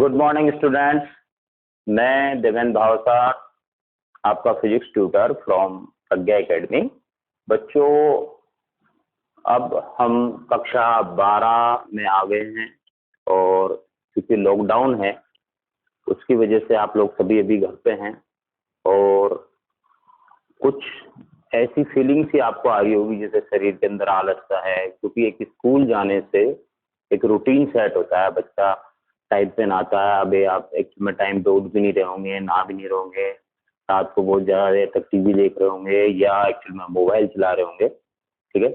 Good morning students. मैं देवेंद्र भावसार, आपका physics tutor from Pragya academy. बच्चों, अब हम कक्षा 12 में आ गए हैं और क्योंकि लॉकडाउन है उसकी वजह से आप लोग सभी अभी घर पे हैं और कुछ ऐसी फीलिंग्स ही आपको आ रही होगी जैसे शरीर के अंदर आलस सा है, क्योंकि एक स्कूल जाने से एक रूटीन सेट होता है। बच्चा टाइम पे नहाता है, अभी आप एक में टाइम पे उठ भी नहीं रहे होंगे, नहा भी नहीं रहे होंगे, रात को बहुत ज़्यादा देर तक टीवी देख रहे होंगे या एक्चुअल में मोबाइल चला रहे होंगे। ठीक है,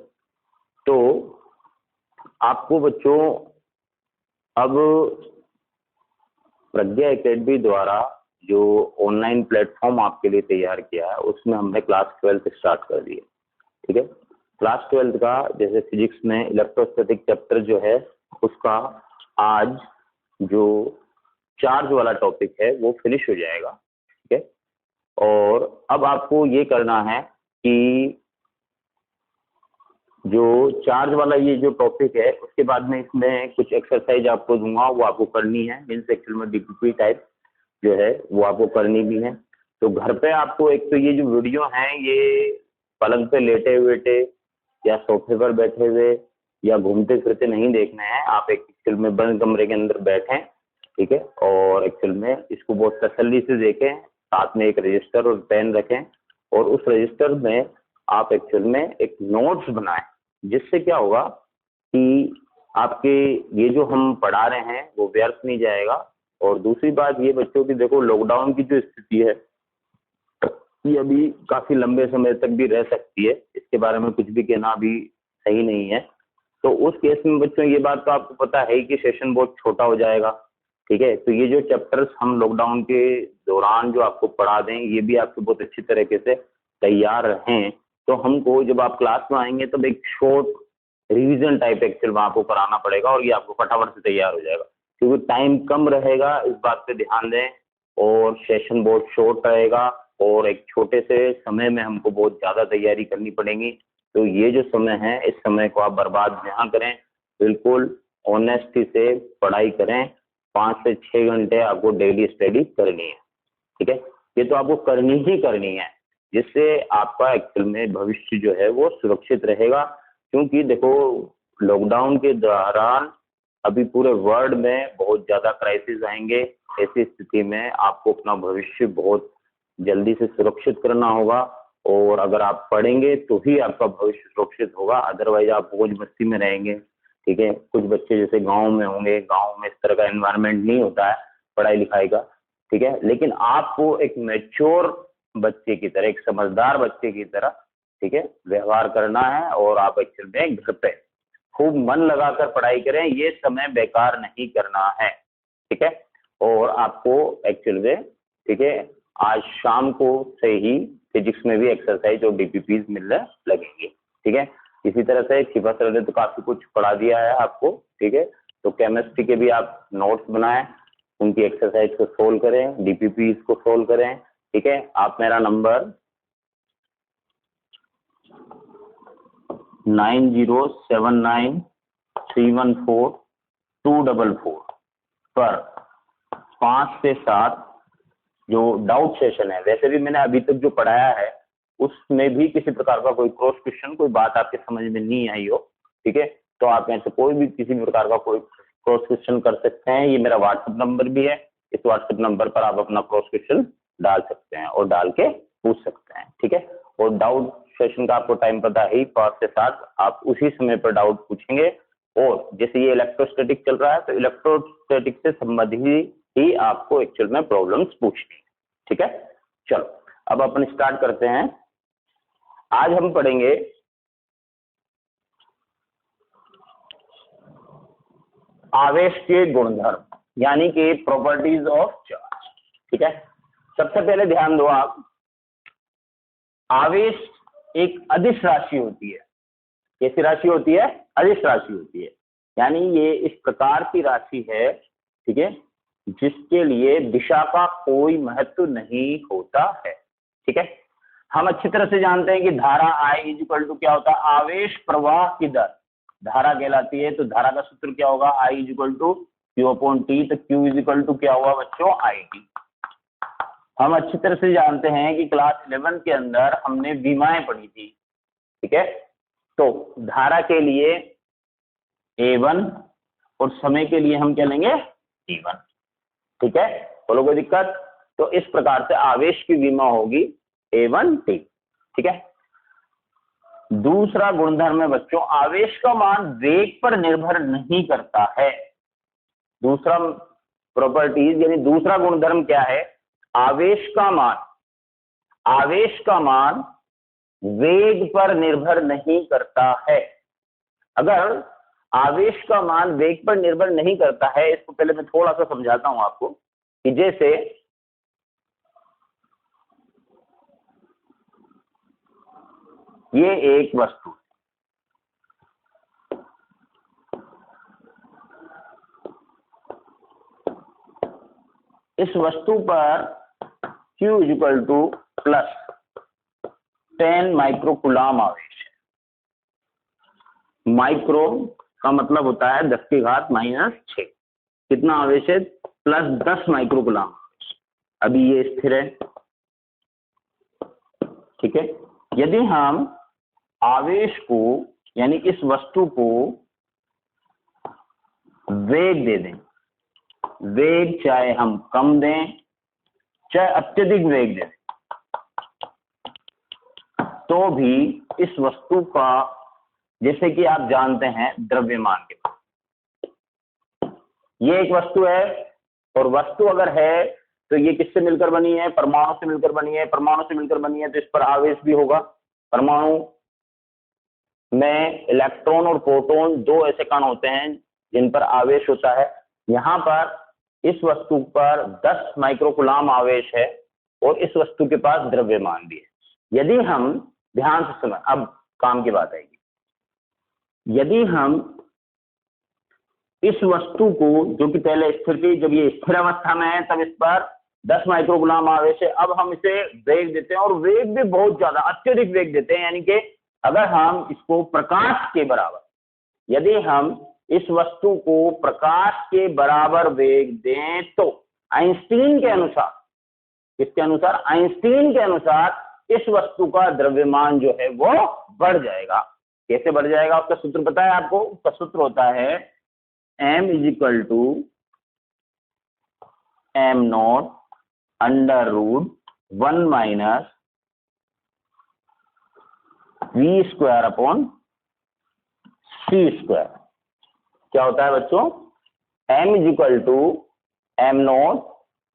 तो आपको बच्चों अब प्रज्ञा एकेडमी द्वारा जो ऑनलाइन प्लेटफॉर्म आपके लिए तैयार किया है उसमें हमने क्लास 12 स्टार्ट कर दी है। ठीक है, क्लास 12 का जैसे फिजिक्स में इलेक्ट्रोस्टैटिक चैप्टर जो है उसका आज जो चार्ज वाला टॉपिक है वो फिनिश हो जाएगा। ठीक है, और अब आपको ये करना है कि जो चार्ज वाला ये जो टॉपिक है उसके बाद में इसमें कुछ एक्सरसाइज आपको दूंगा, वो आपको करनी है। मीन्स एक्चुअल में डीपीपी टाइप जो है वो आपको करनी भी है। तो घर पे आपको एक तो ये जो वीडियो है ये पलंग पे लेटे वेटे या सोफे पर बैठे हुए या घूमते फिरते नहीं देखने हैं। आप एक एक्चुअल में बंद कमरे के अंदर बैठें, ठीक है, और एक्चुअल में इसको बहुत तसल्ली से देखें। साथ में एक रजिस्टर और पेन रखें और उस रजिस्टर में आप एक्चुअल में एक नोट्स बनाएं, जिससे क्या होगा कि आपके ये जो हम पढ़ा रहे हैं वो व्यर्थ नहीं जाएगा। और दूसरी बात ये बच्चों की, देखो लॉकडाउन की जो स्थिति है ये अभी काफी लंबे समय तक भी रह सकती है, इसके बारे में कुछ भी कहना अभी सही नहीं है। तो उस केस में बच्चों ये बात तो आपको पता है कि सेशन बहुत छोटा हो जाएगा। ठीक है, तो ये जो चैप्टर्स हम लॉकडाउन के दौरान जो आपको पढ़ा दें ये भी आपको बहुत अच्छी तरीके से तैयार रहें। तो हमको जब आप क्लास में आएंगे तब एक शॉर्ट रिवीजन टाइप एक्चुअल में आपको कराना पड़ेगा और ये आपको फटाफट से तैयार हो जाएगा, क्योंकि टाइम कम रहेगा, इस बात पे ध्यान दें। और सेशन बहुत शॉर्ट रहेगा और एक छोटे से समय में हमको बहुत ज़्यादा तैयारी करनी पड़ेगी। तो ये जो समय है इस समय को आप बर्बाद ना करें, बिल्कुल ऑनेस्टी से पढ़ाई करें। 5 से 6 घंटे आपको डेली स्टडी करनी है। ठीक है, ये तो आपको करनी ही करनी है, जिससे आपका एक्चुअल में भविष्य जो है वो सुरक्षित रहेगा। क्योंकि देखो लॉकडाउन के दौरान अभी पूरे वर्ल्ड में बहुत ज़्यादा क्राइसिस आएंगे। ऐसी स्थिति में आपको अपना भविष्य बहुत जल्दी से सुरक्षित करना होगा और अगर आप पढ़ेंगे तो ही आपका भविष्य सुरक्षित होगा, अदरवाइज आप मौज मस्ती में रहेंगे। ठीक है, कुछ बच्चे जैसे गांव में होंगे, गांव में इस तरह का एनवायरनमेंट नहीं होता है पढ़ाई लिखाई का। ठीक है, लेकिन आपको एक मैच्योर बच्चे की तरह, एक समझदार बच्चे की तरह, ठीक है, व्यवहार करना है और आप एक्चुअल में घर पे खूब मन लगाकर पढ़ाई करें। ये समय बेकार नहीं करना है। ठीक है, और आपको एक्चुअल में, ठीक है, आज शाम को से ही फिजिक्स में भी एक्सरसाइज और डीपीपीज मिलने लगेंगे। ठीक है, इसी तरह से शिवा सर ने तो काफी कुछ पढ़ा दिया है आपको। ठीक है, तो केमिस्ट्री के भी आप नोट्स बनाएं, उनकी एक्सरसाइज को सोल्व करें, डीपीपीज को सोल्व करें। ठीक है, आप मेरा नंबर 9079314244 पर 5 से 7 जो डाउट सेशन है, वैसे भी मैंने अभी तक जो पढ़ाया है उसमें भी किसी प्रकार का कोई क्रॉस क्वेश्चन, कोई बात आपके समझ में नहीं आई हो, ठीक है, तो आप यहाँ से कोई भी किसी भी प्रकार का कोई क्रॉस क्वेश्चन कर सकते हैं। ये मेरा व्हाट्सएप नंबर भी है, इस व्हाट्सएप नंबर पर आप अपना क्रॉस क्वेश्चन डाल सकते हैं और डाल के पूछ सकते हैं। ठीक है, और डाउट सेशन का आपको टाइम पता है ही, 5 से 7 आप उसी समय पर डाउट पूछेंगे। और जैसे ये इलेक्ट्रोस्टैटिक चल रहा है तो इलेक्ट्रोस्टैटिक से संबंधित ही आपको एक्चुअल में प्रॉब्लम्स पूछनी है। ठीक है, चलो अब अपन स्टार्ट करते हैं। आज हम पढ़ेंगे आवेश के गुणधर्म, यानी कि प्रॉपर्टीज ऑफ चार्ज। ठीक है, सबसे पहले ध्यान दो आप, आवेश एक अदिश राशि होती है। कैसी राशि होती है? अदिश राशि होती है, यानी ये इस प्रकार की राशि है, ठीक है, जिसके लिए दिशा का कोई महत्व नहीं होता है। ठीक है, हम अच्छी तरह से जानते हैं कि धारा I इक्वल टू क्या होता है? आवेश प्रवाह की दर धारा कहलाती है। तो धारा का सूत्र क्या होगा? I इक्वल टू Q/T, तो Q इज इक्वल टू क्या हुआ बच्चों, IT। हम अच्छी तरह से जानते हैं कि क्लास 11 के अंदर हमने विमाएं पढ़ी थी, ठीक है। तो धारा के लिए A1 और समय के लिए हम क्या लेंगे, T1, ठीक है। बोलो कोई दिक्कत? तो इस प्रकार से आवेश की विमा होगी A1T, ठीक है। दूसरा गुणधर्म है बच्चों, आवेश का मान वेग पर निर्भर नहीं करता है। दूसरा प्रॉपर्टीज यानी दूसरा गुणधर्म क्या है, आवेश का मान वेग पर निर्भर नहीं करता है। अगर आवेश का मान वेग पर निर्भर नहीं करता है, इसको पहले मैं थोड़ा सा समझाता हूं आपको कि जैसे ये एक वस्तु, इस वस्तु पर Q equal two plus 10 microcoulomb आवेश है। माइक्रो का मतलब होता है 10 की घात -6। कितना आवेश है, +10 माइक्रोकुलाम आवेश। अभी ये स्थिर है, ठीक है। यदि हम आवेश को यानी इस वस्तु को वेग दे दें, वेग चाहे हम कम दें चाहे अत्यधिक वेग दें, तो भी इस वस्तु का, जैसे कि आप जानते हैं द्रव्यमान के बारे, ये एक वस्तु है और वस्तु अगर है तो ये किससे मिलकर बनी है, परमाणु से मिलकर बनी है। परमाणु से मिलकर बनी है तो इस पर आवेश भी होगा। परमाणु में इलेक्ट्रॉन और प्रोटॉन, दो ऐसे कण होते हैं जिन पर आवेश होता है। यहाँ पर इस वस्तु पर 10 माइक्रोकुलाम आवेश है और इस वस्तु के पास द्रव्यमान भी है। यदि हम ध्यान से सुनें, अब काम की बात आएगी, यदि हम इस वस्तु को, जो कि पहले स्थिर थी, जब ये स्थिर अवस्था में है तब इस पर 10 माइक्रोकुलाम आवेश है, अब हम इसे वेग देते हैं और वेग भी बहुत ज्यादा अत्यधिक वेग देते हैं। यानी कि अगर हम इसको प्रकाश के बराबर, यदि हम इस वस्तु को प्रकाश के बराबर वेग दें तो आइंस्टीन के अनुसार, किसके अनुसार, आइंस्टीन के अनुसार इस वस्तु का द्रव्यमान जो है वो बढ़ जाएगा। कैसे बढ़ जाएगा, उसका सूत्र पता है आपको? उसका सूत्र होता है m is equal to m0 √1 minus v² c²। क्या होता है बच्चों, m is equal to m0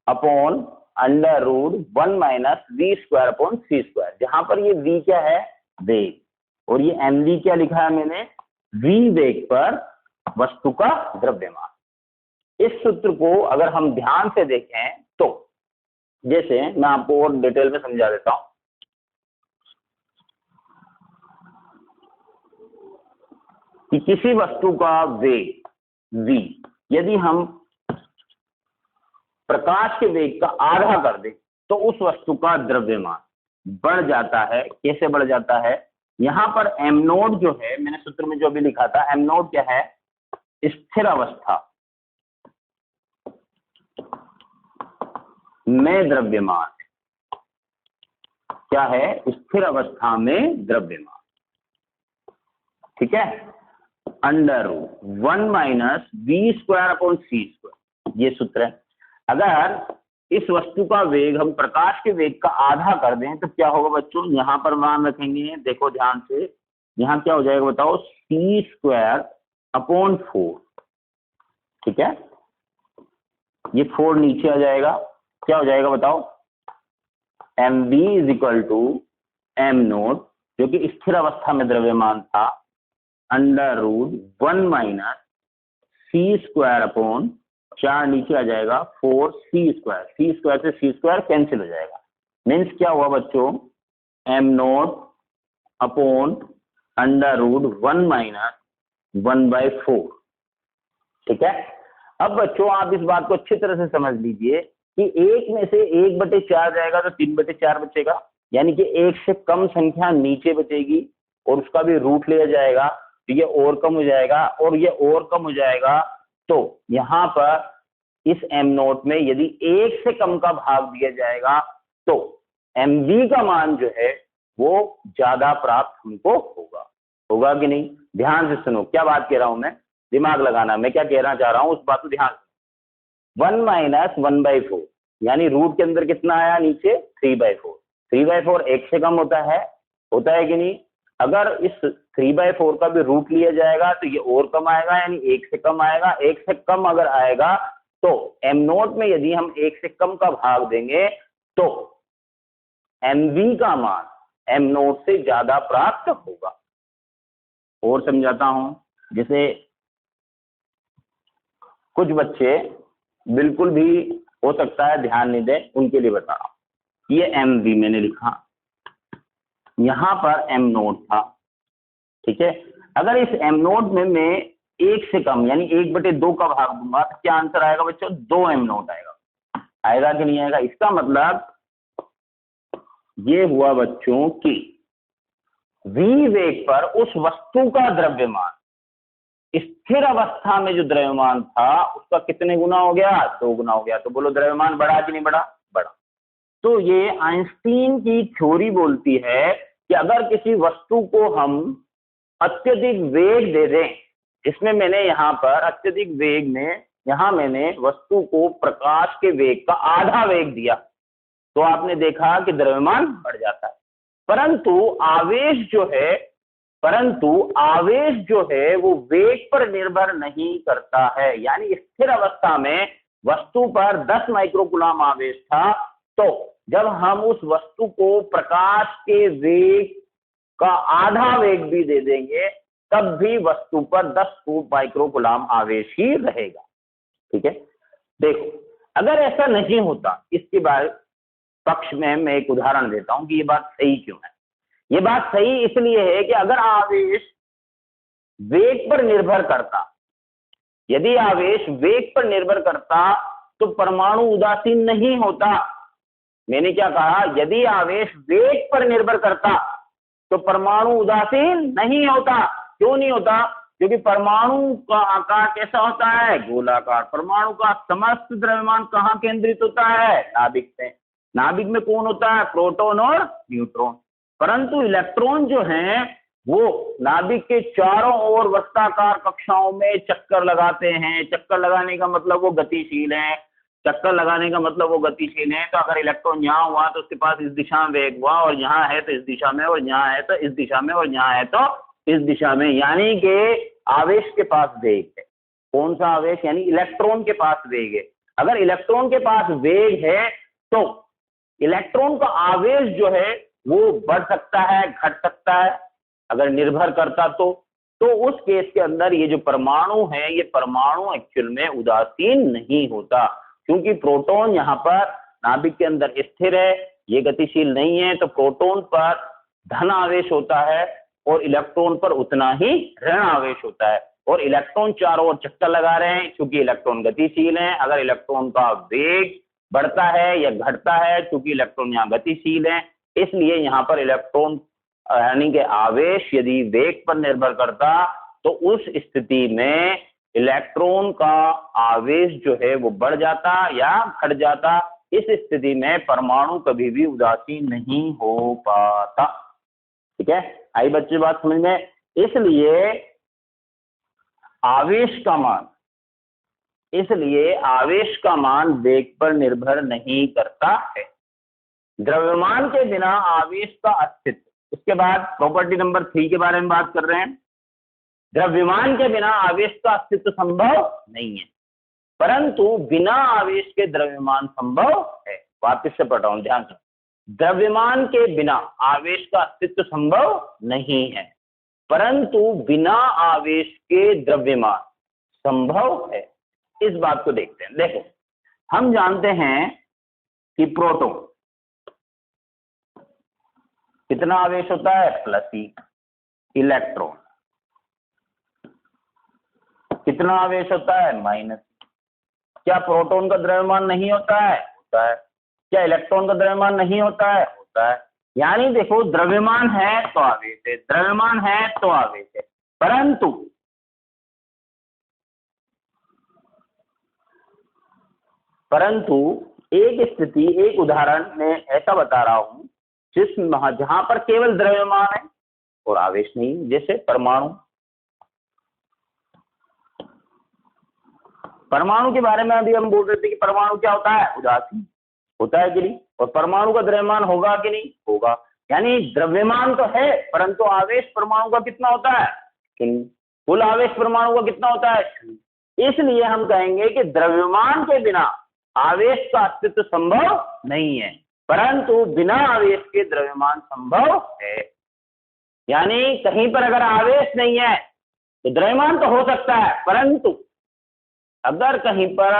√1 minus v² c²। जहां पर ये v क्या है, वेग, और ये mv क्या लिखा है मैंने, v वेग पर वस्तु का द्रव्यमान। इस सूत्र को अगर हम ध्यान से देखें तो, जैसे मैं आपको और डिटेल में समझा देता हूं कि किसी वस्तु का वेग v यदि हम प्रकाश के वेग का आधा कर दें तो उस वस्तु का द्रव्यमान बढ़ जाता है। कैसे बढ़ जाता है, यहां पर m0 जो है, मैंने सूत्र में जो भी लिखा था, m0 क्या है, स्थिर अवस्था में द्रव्यमान। क्या है, स्थिर अवस्था में द्रव्यमान, ठीक है। √1 माइनस v² c², ये सूत्र है। अगर इस वस्तु का वेग हम प्रकाश के वेग का आधा कर दें तो क्या होगा बच्चों, यहां पर मान रखेंगे, देखो ध्यान से, यहां क्या हो जाएगा बताओ, c²/4, ठीक है। ये 4 नीचे आ जाएगा, क्या हो जाएगा बताओ, mv is equal to m0 जो कि स्थिर अवस्था में द्रव्यमान था, √1 माइनस c²/4 नीचे आ जाएगा 4c², c² से c² कैंसिल हो जाएगा। मीन्स क्या हुआ बच्चों, m0 √1 माइनस 1/4, ठीक है। अब बच्चों आप इस बात को अच्छी तरह से समझ लीजिए कि एक में से 1/4 जाएगा तो 3/4 बचेगा, यानी कि एक से कम संख्या नीचे बचेगी और उसका भी रूट लिया जाएगा, तो ये और कम हो जाएगा और ये और कम हो जाएगा तो यहाँ पर इस m नॉट में यदि 1 से कम का भाग दिया जाएगा तो mv का मान जो है वो ज्यादा प्राप्त हमको होगा कि नहीं। ध्यान से सुनो क्या बात कह रहा हूं मैं, दिमाग लगाना, मैं क्या कहना चाह रहा हूं उस बात को ध्यान। 1 माइनस 1/4 यानी रूट के अंदर कितना आया, नीचे 3/4। 3/4 1 से कम होता है कि नहीं। अगर इस 3/4 का भी रूट लिया जाएगा तो ये और कम आएगा, यानी 1 से कम आएगा। 1 से कम अगर आएगा तो m नोट में यदि हम 1 से कम का भाग देंगे तो mv का मान m नोट से ज्यादा प्राप्त होगा। और समझाता हूं, जैसे कुछ बच्चे बिल्कुल भी हो सकता है ध्यान नहीं दे, उनके लिए बता रहा हूं। ये mv मैंने लिखा, यहां पर m नोट था, ठीक है। अगर इस m नोट में मैं 1 से कम यानी 1/2 का भाग दूंगा तो क्या आंसर आएगा बच्चों, 2m नोट आएगा कि नहीं आएगा। इसका मतलब ये हुआ बच्चों कि v वेग पर उस वस्तु का द्रव्यमान स्थिर अवस्था में जो द्रव्यमान था उसका कितने गुना हो गया, 2 गुना हो गया। तो बोलो द्रव्यमान बढ़ा कि नहीं बढ़ा, बढ़ा। तो ये आइंस्टीन की थ्योरी बोलती है कि अगर किसी वस्तु को हम अत्यधिक वेग दे दें, जिसमें मैंने यहाँ पर अत्यधिक वेग में यहाँ मैंने वस्तु को प्रकाश के वेग का आधा वेग दिया तो आपने देखा कि द्रव्यमान बढ़ जाता है। परंतु आवेश जो है वो वेग पर निर्भर नहीं करता है। यानी स्थिर अवस्था में वस्तु पर 10 माइक्रोकूलम आवेश था, तो जब हम उस वस्तु को प्रकाश के वेग का आधा वेग भी दे देंगे तब भी वस्तु पर 10 माइक्रोकूलम आवेश ही रहेगा, ठीक है। देखो अगर ऐसा नहीं होता, इसके बाद पक्ष में मैं एक उदाहरण देता हूं कि ये बात सही क्यों है। ये बात सही इसलिए है कि अगर आवेश वेग पर निर्भर करता, यदि आवेश वेग पर निर्भर करता तो परमाणु उदासीन नहीं होता। मैंने क्या कहा, यदि आवेश वेग पर निर्भर करता तो परमाणु उदासीन नहीं होता। क्यों नहीं होता, क्योंकि परमाणु का आकार कैसा होता है, गोलाकार। परमाणु का समस्त द्रव्यमान कहाँ केंद्रित होता है, नाभिक में। नाभिक में कौन होता है, प्रोटॉन और न्यूट्रॉन। परंतु इलेक्ट्रॉन जो हैं वो नाभिक के चारों ओर वृत्ताकार कक्षाओं में चक्कर लगाते हैं। चक्कर लगाने का मतलब वो गतिशील है, चक्कर लगाने का मतलब वो गतिशील है। तो अगर इलेक्ट्रॉन यहाँ हुआ तो उसके पास इस दिशा में वेग हुआ, और यहाँ है तो इस दिशा में, और यहाँ है तो इस दिशा में, और यहाँ है तो इस दिशा में। यानी कि आवेश के पास वेग है। कौन सा आवेश, यानी इलेक्ट्रॉन के पास वेग है। अगर इलेक्ट्रॉन के पास वेग है तो इलेक्ट्रॉन का आवेश जो है वो बढ़ सकता है, घट सकता है। अगर निर्भर करता तो उस केस के अंदर ये जो परमाणु है, ये परमाणु एक्चुअल में उदासीन नहीं होता, क्योंकि प्रोटॉन यहाँ पर नाभिक के अंदर स्थिर है, ये गतिशील नहीं है। तो प्रोटॉन पर धन आवेश होता है और इलेक्ट्रॉन पर उतना ही ऋण आवेश होता है। और इलेक्ट्रॉन चारों ओर चक्कर लगा रहे हैं क्योंकि इलेक्ट्रॉन गतिशील है। अगर इलेक्ट्रॉन का वेग बढ़ता है या घटता है, क्योंकि इलेक्ट्रॉन यहाँ गतिशील है, इसलिए यहाँ पर इलेक्ट्रॉन यानी कि आवेश यदि वेग पर निर्भर करता तो उस स्थिति में इलेक्ट्रॉन का आवेश जो है वो बढ़ जाता या घट जाता। इस स्थिति में परमाणु कभी भी उदासीन नहीं हो पाता, ठीक है। आई बच्चे बात समझ में। इसलिए आवेश का मान वेग पर निर्भर नहीं करता है। द्रव्यमान के बिना आवेश का अस्तित्व। उसके बाद प्रॉपर्टी नंबर 3 के बारे में बात कर रहे हैं। द्रव्यमान के बिना आवेश का अस्तित्व संभव नहीं है, परंतु बिना आवेश के द्रव्यमान संभव है। वापस से पढ़ रहा हूं, ध्यान से। द्रव्यमान के बिना आवेश का अस्तित्व संभव नहीं है, परंतु बिना आवेश के द्रव्यमान संभव है। इस बात को देखते हैं। देखो हम जानते हैं कि प्रोटॉन कितना आवेश होता है, +E। इलेक्ट्रॉन कितना आवेश होता है, -E। क्या प्रोटॉन का द्रव्यमान नहीं होता है, होता है। क्या इलेक्ट्रॉन का द्रव्यमान नहीं होता है, होता है। यानी देखो द्रव्यमान है तो आवेश है, द्रव्यमान है तो आवेश है। परंतु परंतु एक स्थिति, एक उदाहरण में ऐसा बता रहा हूं जहां पर केवल द्रव्यमान है और आवेश नहीं, जैसे परमाणु। परमाणु के बारे में अभी हम बोल रहे थे कि परमाणु क्या होता है, उदासीन होता है कि नहीं, और परमाणु का द्रव्यमान होगा कि नहीं, होगा। यानी द्रव्यमान तो है परंतु आवेश परमाणु का कितना होता है, कुल आवेश परमाणु का कितना होता है। इसलिए हम कहेंगे कि द्रव्यमान के बिना आवेश का अस्तित्व संभव नहीं है, परंतु बिना आवेश के द्रव्यमान संभव है। यानी कहीं पर अगर आवेश नहीं है तो द्रव्यमान तो हो सकता है, परंतु अगर कहीं पर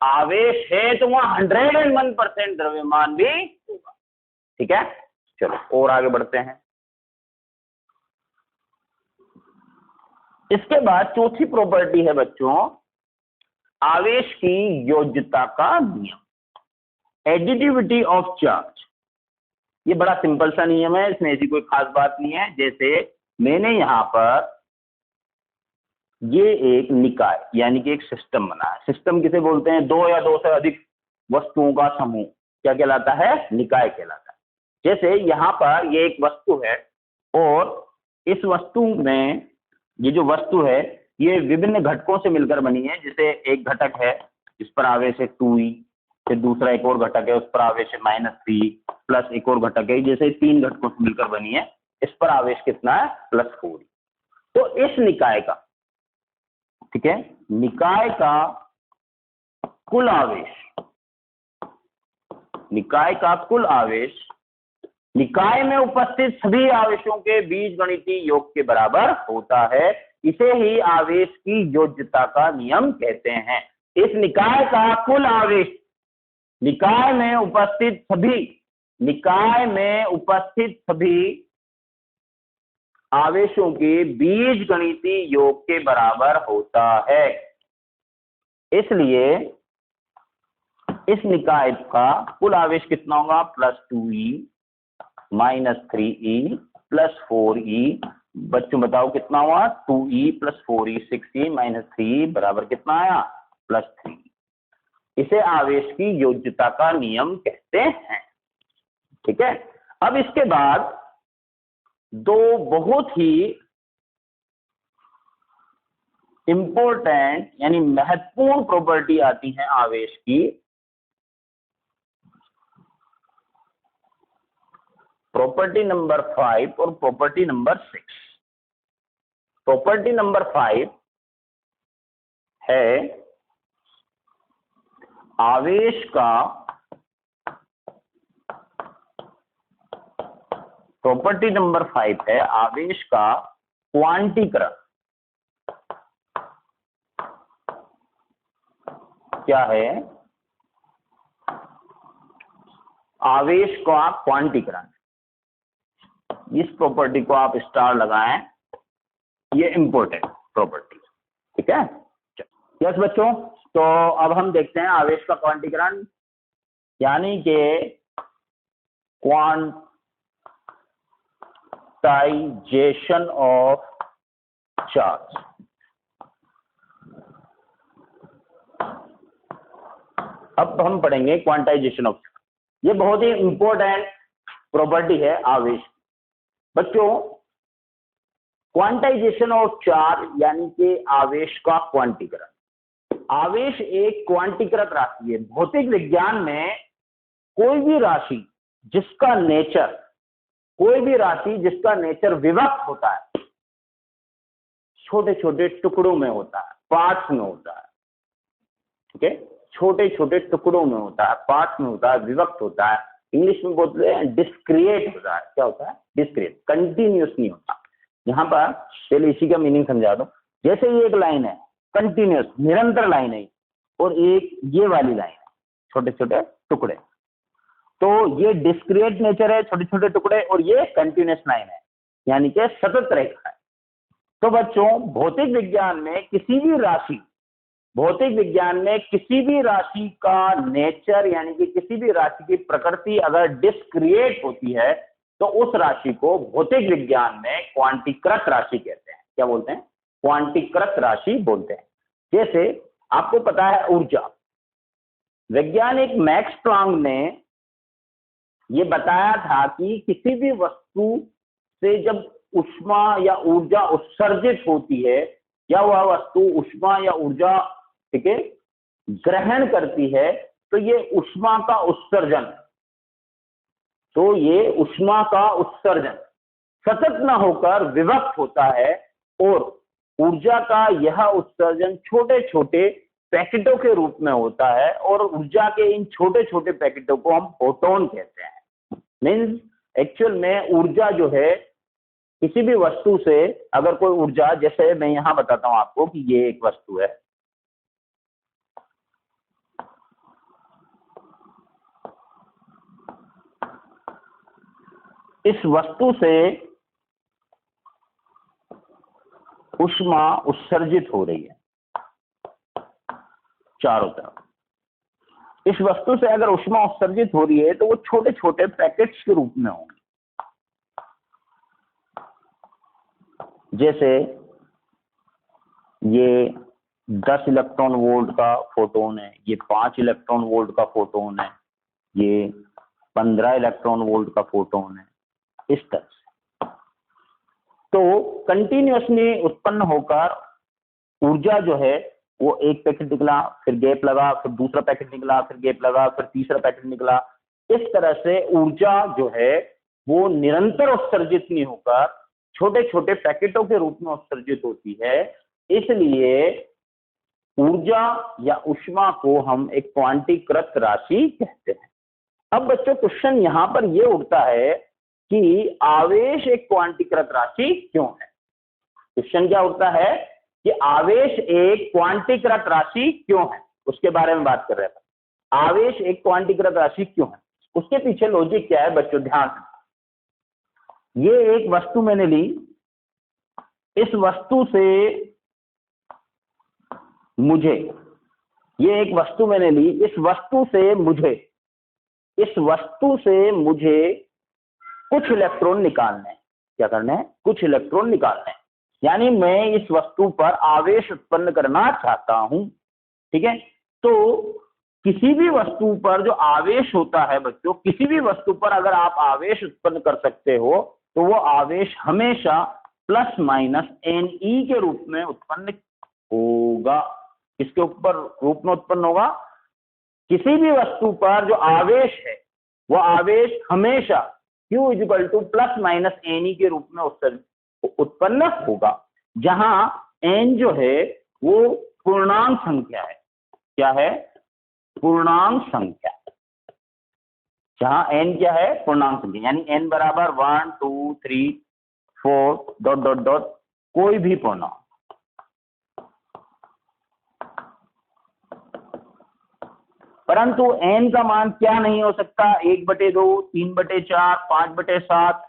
आवेश है तो वहां 101% द्रव्यमान भी होगा। ठीक है, चलो और आगे बढ़ते हैं। इसके बाद चौथी प्रॉपर्टी है बच्चों, आवेश की योज्यता का नियम, एडिटिविटी ऑफ चार्ज। ये बड़ा सिंपल सा नियम है, इसमें ऐसी कोई खास बात नहीं है। जैसे मैंने यहां पर ये एक निकाय यानी कि एक सिस्टम बना है। सिस्टम किसे बोलते हैं, दो या दो से अधिक वस्तुओं का समूह क्या कहलाता है, निकाय कहलाता है। जैसे यहाँ पर ये एक वस्तु है और इस वस्तु में ये जो वस्तु है ये विभिन्न घटकों से मिलकर बनी है। जैसे एक घटक है जिस पर आवेश है 2e, फिर दूसरा एक और घटक है उस पर आवेश है -3, प्लस एक और घटक है, जैसे 3 घटकों से मिलकर बनी है, इस पर आवेश कितना है, +4। तो इस निकाय का, ठीक है, निकाय का कुल आवेश, निकाय का कुल आवेश निकाय में उपस्थित सभी आवेशों के बीजगणितीय योग के बराबर होता है। इसे ही आवेश की योज्यता का नियम कहते हैं। इस निकाय का कुल आवेश निकाय में उपस्थित सभी आवेशों के बीजगणितीय योग के बराबर होता है। इसलिए इस निकाय का कुल आवेश कितना होगा, +2e -3e +4e। बच्चों बताओ कितना हुआ, 2e + 4e 6e -3e बराबर कितना आया, +3। इसे आवेश की योज्यता का नियम कहते हैं। ठीक है, अब इसके बाद दो बहुत ही इंपॉर्टेंट यानी महत्वपूर्ण प्रॉपर्टी आती हैं आवेश की। प्रॉपर्टी नंबर 5 और प्रॉपर्टी नंबर 6। प्रॉपर्टी नंबर 5 है आवेश का, प्रॉपर्टी नंबर 5 है आवेश का क्वांटीकरण। क्या है, आवेश का क्वांटीकरण। इस प्रॉपर्टी को आप स्टार लगाएं, ये इंपॉर्टेंट प्रॉपर्टी। ठीक है, यस बच्चों, तो अब हम देखते हैं आवेश का क्वांटीकरण यानी कि क्वांटाइजेशन ऑफ चार्ज। अब हम पढ़ेंगे क्वांटाइजेशन ऑफ चार्ज। ये बहुत ही इंपॉर्टेंट प्रॉपर्टी है आवेश। बच्चों, क्वांटाइजेशन ऑफ चार्ज यानी कि आवेश का क्वांटीकरण। आवेश एक क्वांटीकृत राशि है। भौतिक विज्ञान में कोई भी राशि जिसका नेचर विभक्त होता है, छोटे छोटे टुकड़ों में होता है, पार्ट्स में होता है। ठीक है, छोटे छोटे टुकड़ों में होता है, पार्ट्स में होता है, विभक्त होता है। इंग्लिश में बोलते हैं डिस्क्रिएट होता है। क्या होता है, डिस्क्रिएट, कंटिन्यूस नहीं होता। यहाँ पर पहले इसी का मीनिंग समझा दो। जैसे ये एक लाइन है, कंटिन्यूस निरंतर लाइन है, और एक ये वाली लाइन है, छोटे छोटे टुकड़े। तो ये डिस्क्रिएट नेचर है, छोटे छोटे टुकड़े, और ये कंटिन्यूस लाइन है यानी कि सतत रेखा है। तो बच्चों, भौतिक विज्ञान में किसी भी राशि का नेचर यानी कि किसी भी राशि की प्रकृति अगर डिस्क्रिएट होती है तो उस राशि को भौतिक विज्ञान में क्वांटीकृत राशि कहते हैं। क्या बोलते हैं, क्वांटीकृत राशि बोलते हैं। जैसे आपको पता है ऊर्जा, वैज्ञानिक मैक्स प्लांक ने ये बताया था कि किसी भी वस्तु से जब ऊष्मा या ऊर्जा उत्सर्जित होती है या वह वस्तु ऊष्मा या ऊर्जा, ठीक है, ग्रहण करती है, तो ये ऊष्मा का उत्सर्जन, तो ये ऊष्मा का उत्सर्जन सतत न होकर विभक्त होता है और ऊर्जा का यह उत्सर्जन छोटे छोटे पैकेटों के रूप में होता है और ऊर्जा के इन छोटे छोटे पैकेटों को हम फोटोन कहते हैं। मीन्स एक्चुअल में ऊर्जा जो है किसी भी वस्तु से अगर कोई ऊर्जा, जैसे मैं यहां बताता हूं आपको कि ये एक वस्तु है, इस वस्तु से ऊष्मा उत्सर्जित हो रही है चारों तरफ। इस वस्तु से अगर ऊष्मा उत्सर्जित हो रही है तो वो छोटे छोटे पैकेट्स के रूप में होंगे। जैसे ये 10 इलेक्ट्रॉन वोल्ट का फोटोन है, ये 5 इलेक्ट्रॉन वोल्ट का फोटोन है, ये 15 इलेक्ट्रॉन वोल्ट का फोटोन है, इस तरह से। तो कंटिन्यूअसली उत्पन्न होकर ऊर्जा जो है वो एक पैकेट निकला, फिर गैप लगा, फिर दूसरा पैकेट निकला, फिर गैप लगा, फिर तीसरा पैकेट निकला। इस तरह से ऊर्जा जो है वो निरंतर उत्सर्जित नहीं होकर छोटे छोटे पैकेटों के रूप में उत्सर्जित होती है। इसलिए ऊर्जा या ऊष्मा को हम एक क्वांटीकृत राशि कहते हैं। अब बच्चों क्वेश्चन यहां पर यह उठता है कि आवेश एक क्वांटीकृत राशि क्यों है। क्वेश्चन क्या उठता है कि आवेश एक क्वांटीकृत राशि क्यों है, उसके बारे में बात कर रहे हैं। आवेश एक क्वांटीकृत राशि क्यों है, उसके पीछे लॉजिक क्या है बच्चों, ध्यान से। ये एक वस्तु मैंने ली, इस वस्तु से मुझे, ये एक वस्तु मैंने ली, इस वस्तु से मुझे, इस वस्तु से मुझे कुछ इलेक्ट्रॉन निकालने हैं। क्या करना है? कुछ इलेक्ट्रॉन निकालने हैं। यानी मैं इस वस्तु पर आवेश उत्पन्न करना चाहता हूं, ठीक है। तो किसी भी वस्तु पर जो आवेश होता है बच्चों, किसी भी वस्तु पर अगर आप आवेश उत्पन्न कर सकते हो तो वो आवेश हमेशा प्लस माइनस NE के रूप में उत्पन्न होगा। किसके ऊपर रूप में उत्पन्न होगा? किसी भी वस्तु पर जो आवेश है वो आवेश हमेशा Q equal two plus minus NE के रूप में उत्पन्न होगा, जहां n जो है वो पूर्णांक संख्या है। क्या है? पूर्णांक संख्या। जहां n क्या है? पूर्णांक संख्या। यानी n बराबर 1 2 3 4 डॉट डॉट डॉट कोई भी पूर्णांक। परंतु n का मान क्या नहीं हो सकता? 1/2, 3/4, 5/7,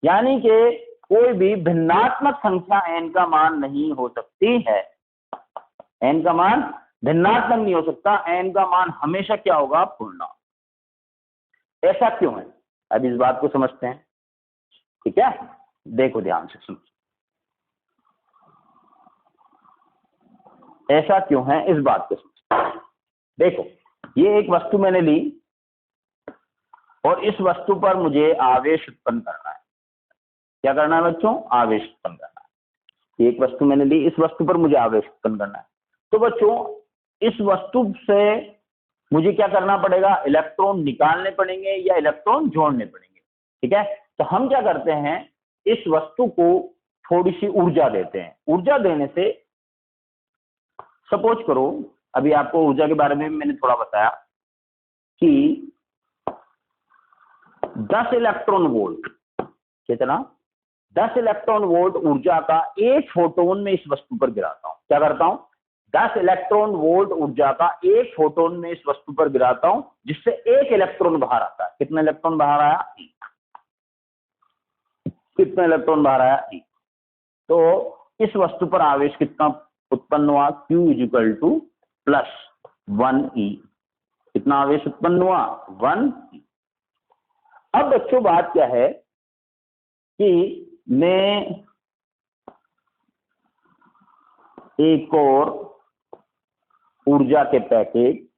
यानी कि कोई भी भिन्नात्मक संख्या n का मान नहीं हो सकती है। n का मान भिन्नात्मक नहीं हो सकता, n का मान हमेशा क्या होगा? पूर्णांक। ऐसा क्यों है? अब इस बात को समझते हैं, ठीक है। देखो ध्यान से सुनो, ऐसा क्यों है इस बात को समझते हैं। देखो, ये एक वस्तु मैंने ली और इस वस्तु पर मुझे आवेश उत्पन्न करना है। क्या करना है बच्चों? आवेश उत्पन्न करना है। एक वस्तु मैंने ली, इस वस्तु पर मुझे आवेश उत्पन्न करना है। तो बच्चों इस वस्तु से मुझे क्या करना पड़ेगा? इलेक्ट्रॉन निकालने पड़ेंगे या इलेक्ट्रॉन जोड़ने पड़ेंगे, ठीक है। तो हम क्या करते हैं, इस वस्तु को थोड़ी सी ऊर्जा देते हैं। ऊर्जा देने से, सपोज करो, अभी आपको ऊर्जा के बारे में मैंने थोड़ा बताया कि 10 इलेक्ट्रॉन वोल्ट, कितना? 10 इलेक्ट्रॉन वोल्ट ऊर्जा का एक फोटोन में इस वस्तु पर गिराता हूं। क्या करता हूं? 10 इलेक्ट्रॉन वोल्ट ऊर्जा का एक फोटोन में इस वस्तु पर गिराता हूं, जिससे एक इलेक्ट्रॉन बाहर आता है। कितना इलेक्ट्रॉन बाहर आया? कितना इलेक्ट्रॉन बाहर आया? तो इस वस्तु पर आवेश कितना उत्पन्न हुआ? Q equal two plus 1E। कितना आवेश उत्पन्न हुआ? 1E। अब बच्चों बात क्या है कि मैं एक और ऊर्जा के पैकेट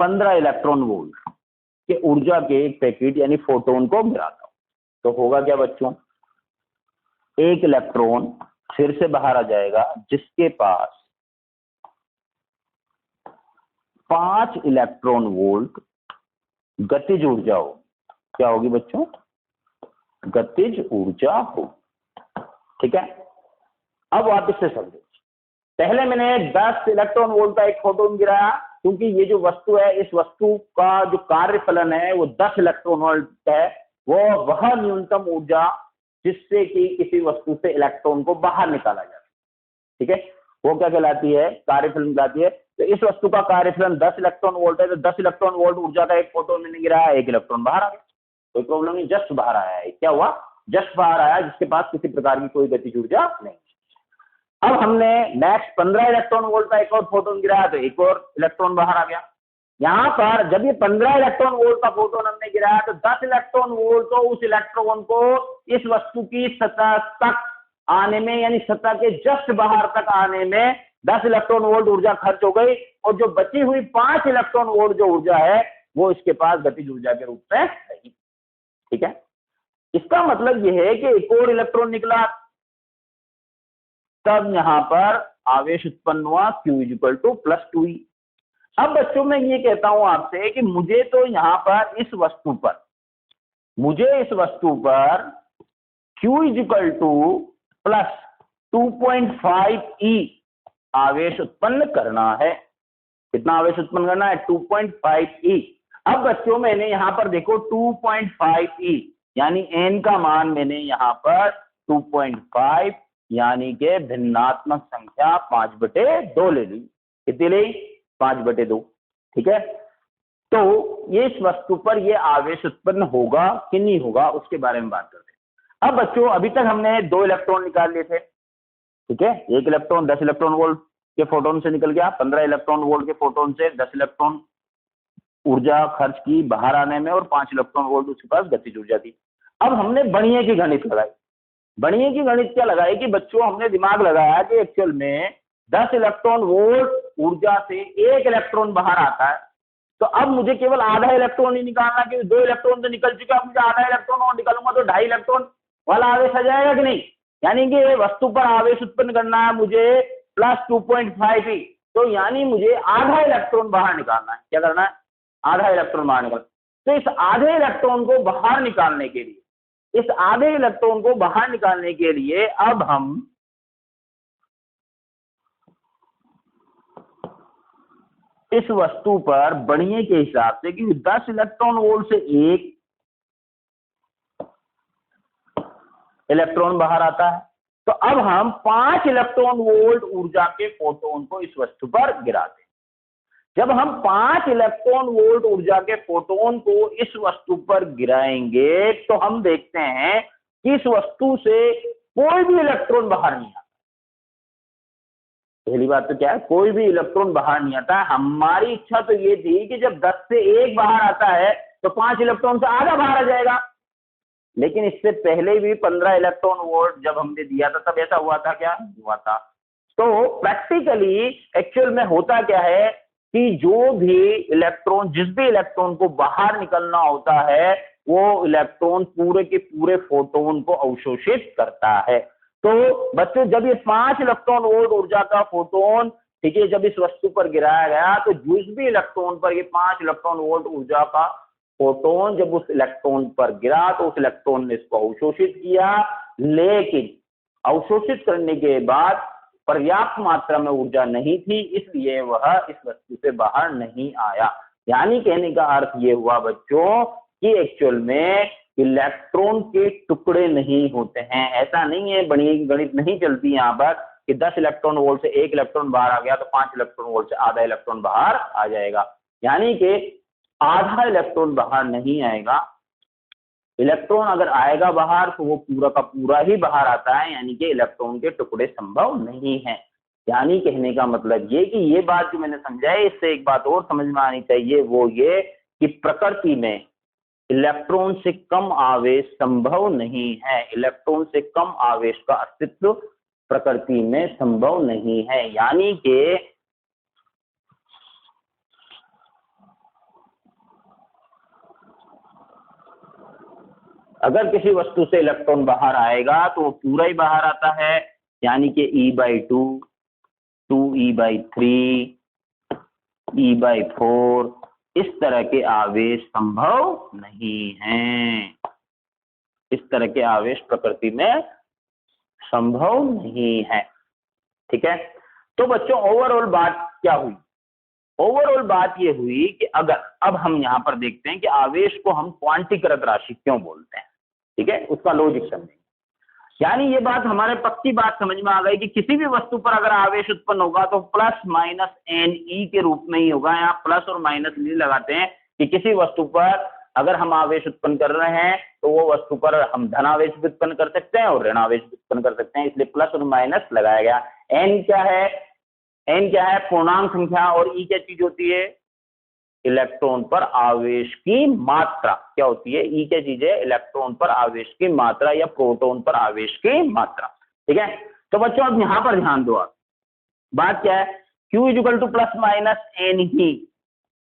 15 इलेक्ट्रॉन वोल्ट के ऊर्जा के एक पैकेट यानी फोटोन को गिराता हूं, तो होगा क्या बच्चों, एक इलेक्ट्रॉन फिर से बाहर आ जाएगा जिसके पास 5 इलेक्ट्रॉन वोल्ट गतिज ऊर्जा हो। क्या होगी बच्चों, गतिज ऊर्जा हो। ठीक है, अब वापस से समझो, पहले मैंने 10 इलेक्ट्रॉन वोल्ट का एक फोटोन गिराया, क्योंकि ये जो वस्तु है इस वस्तु का जो कार्यफलन है वो 10 इलेक्ट्रॉन वोल्ट है, वो वह न्यूनतम ऊर्जा जिससे कि किसी वस्तु से इलेक्ट्रॉन को बाहर निकाला जाए। ठीक है, वो क्या कहलाती है, कार्यफलन कहलाती है। तो इस वस्तु का कार्यफलन 10 इलेक्ट्रॉन वोल्ट है, तो 10 इलेक्ट्रॉन वोल्ट ऊर्जा का एक फोटोन मैंने गिराया, एक इलेक्ट्रॉन बाहर आ गया, कोई प्रॉब्लम नहीं, जस्ट बाहर आया है। क्या हुआ, जस्ट बाहर आया, जिसके पास किसी प्रकार की कोई गतिज ऊर्जा नहीं। अब हमने नेक्स्ट 15 इलेक्ट्रॉन वोल्ट का एक और फोटोन गिराया, तो एक और इलेक्ट्रॉन बाहर आ गया। यहां पर जब ये 15 इलेक्ट्रॉन वोल्ट का फोटोन हमने गिराया, तो 10 इलेक्ट्रॉन वोल्ट तो उस इलेक्ट्रॉन को इस वस्तु की सतह तक आने में, यानी सतह के जस्ट बाहर तक आने में 10 इलेक्ट्रॉन वोल्ट ऊर्जा खर्च हो गई, और जो बची हुई 5 इलेक्ट्रॉन वोल्ट जो ऊर्जा है वो इसके पास गतिज ऊर्जा के रूप में रही। ठीक है, इसका मतलब यह है कि एक और इलेक्ट्रॉन निकला, तब यहां पर आवेश उत्पन्न हुआ Q = +2E। अब बच्चों मैं ये कहता हूं आपसे कि मुझे तो यहां पर इस वस्तु पर Q = +2.5E आवेश उत्पन्न करना है। कितना आवेश उत्पन्न करना है, 2.5E। अब बच्चों मैंने यहां पर देखो 2.5E यानी n का मान मैंने यहां पर 2.5 यानी कि भिन्नात्मक संख्या 5/2 ले ली। कितनी ली, 5/2। ठीक है, तो ये इस वस्तु पर ये आवेश उत्पन्न होगा कि नहीं होगा उसके बारे में बात करते हैं। अब बच्चों अभी तक हमने 2 इलेक्ट्रॉन निकाल लिए थे। ठीक है, एक इलेक्ट्रॉन 10 इलेक्ट्रॉन वोल्ट के फोटोन से निकल गया, 15 इलेक्ट्रॉन वोल्ट के फोटोन से 10 इलेक्ट्रॉन ऊर्जा खर्च की बाहर आने में, और 5 इलेक्ट्रॉन वोल्ट उसके पास गतिज ऊर्जा थी। अब हमने बणिये की गणित लगाई। बणिये की गणित क्या लगाई कि बच्चों हमने दिमाग लगाया कि एक्चुअल में 10 इलेक्ट्रॉन वोल्ट ऊर्जा से एक इलेक्ट्रॉन बाहर आता है, तो अब मुझे केवल आधा इलेक्ट्रॉन ही निकालना, क्योंकि 2 इलेक्ट्रॉन तो निकल चुके, अब मुझे आधा इलेक्ट्रॉन और निकालूंगा तो 2.5 इलेक्ट्रॉन वाला आवेश आ जाएगा कि नहीं। यानी कि वस्तु पर आवेश उत्पन्न करना है मुझे +2.5E, तो यानी मुझे आधा इलेक्ट्रॉन बाहर निकालना है। क्या करना है, आधा इलेक्ट्रॉन बाहर निकालना। तो इस आधे इलेक्ट्रॉन को बाहर निकालने के लिए, अब हम इस वस्तु पर बणिये के हिसाब से, क्योंकि 10 इलेक्ट्रॉन वोल्ट से एक इलेक्ट्रॉन बाहर आता है, तो अब हम 5 इलेक्ट्रॉन वोल्ट ऊर्जा के फोटोन को इस वस्तु पर गिराते हैं। जब हम 5 इलेक्ट्रॉन वोल्ट ऊर्जा के फोटोन को इस वस्तु पर गिराएंगे, तो हम देखते हैं कि इस वस्तु से कोई भी इलेक्ट्रॉन बाहर नहीं आता। पहली बात तो क्या है, कोई भी इलेक्ट्रॉन बाहर नहीं आता है। हमारी इच्छा तो ये थी कि जब 10 से 1 बाहर आता है तो 5 इलेक्ट्रॉन से आधा बाहर आ जाएगा, लेकिन इससे पहले भी 15 इलेक्ट्रॉन वोल्ट जब हमने दिया था तब ऐसा हुआ था, क्या हुआ था। तो प्रैक्टिकली एक्चुअल में होता क्या है कि जो भी इलेक्ट्रॉन, जिस भी इलेक्ट्रॉन को बाहर निकलना होता है, वो इलेक्ट्रॉन पूरे के पूरे फोटोन को अवशोषित करता है। तो बच्चों जब ये 5 इलेक्ट्रॉन वोल्ट ऊर्जा का फोटोन, ठीक है, जब इस वस्तु पर गिराया गया, तो जिस भी इलेक्ट्रॉन पर ये 5 इलेक्ट्रॉन वोल्ट ऊर्जा का फोटोन जब उस इलेक्ट्रॉन पर गिरा, तो उस इलेक्ट्रॉन ने इसको अवशोषित किया, लेकिन अवशोषित करने के बाद पर्याप्त मात्रा में ऊर्जा नहीं थी, इसलिए वह इस वस्तु से बाहर नहीं आया। यानी कहने का अर्थ ये हुआ बच्चों कि एक्चुअल में इलेक्ट्रॉन के टुकड़े नहीं होते हैं। ऐसा नहीं है, बड़ी गणित नहीं चलती यहाँ पर कि 10 इलेक्ट्रॉन वोल्ट से 1 इलेक्ट्रॉन बाहर आ गया तो 5 इलेक्ट्रॉन वोल्ट से आधा इलेक्ट्रॉन बाहर आ जाएगा। यानी कि आधा इलेक्ट्रॉन बाहर नहीं आएगा। इलेक्ट्रॉन अगर आएगा बाहर तो वो पूरा का पूरा ही बाहर आता है, यानी कि इलेक्ट्रॉन के टुकड़े संभव नहीं है। यानी कहने का मतलब ये कि ये बात जो मैंने समझाई, इससे एक बात और समझ में आनी चाहिए, वो ये कि प्रकृति में इलेक्ट्रॉन से कम आवेश संभव नहीं है। इलेक्ट्रॉन से कम आवेश का अस्तित्व प्रकृति में संभव नहीं है। यानी कि अगर किसी वस्तु से इलेक्ट्रॉन बाहर आएगा तो वो पूरा ही बाहर आता है, यानी कि E/2, 2E/3, E/4 इस तरह के आवेश संभव नहीं हैं। इस तरह के आवेश प्रकृति में संभव नहीं है। ठीक है, तो बच्चों ओवरऑल बात क्या हुई? ओवरऑल बात ये हुई कि अगर अब हम यहां पर देखते हैं कि आवेश को हम क्वांटीकृत राशि क्यों बोलते हैं। ठीक है, उसका लॉजिक समझेंगे। यानी ये बात हमारे पक्की बात समझ में आ गई कि किसी भी वस्तु पर अगर आवेश उत्पन्न होगा तो प्लस माइनस NE के रूप में ही होगा। यहाँ प्लस और माइनस नहीं लगाते हैं कि किसी वस्तु पर अगर हम आवेश उत्पन्न कर रहे हैं तो वो वस्तु पर हम धन आवेश भी उत्पन्न कर सकते हैं और ऋण आवेश भी उत्पन्न कर सकते हैं, इसलिए प्लस और माइनस लगाया गया। N क्या है? N क्या है? पूर्णांक संख्या। और E क्या चीज होती है? इलेक्ट्रॉन पर आवेश की मात्रा। क्या होती है? E क्या चीज है? इलेक्ट्रॉन पर आवेश की मात्रा या प्रोटॉन पर आवेश की मात्रा। ठीक है, तो बच्चों अब यहां पर ध्यान दो। आप बात क्या है? Q = प्लस माइनस N ही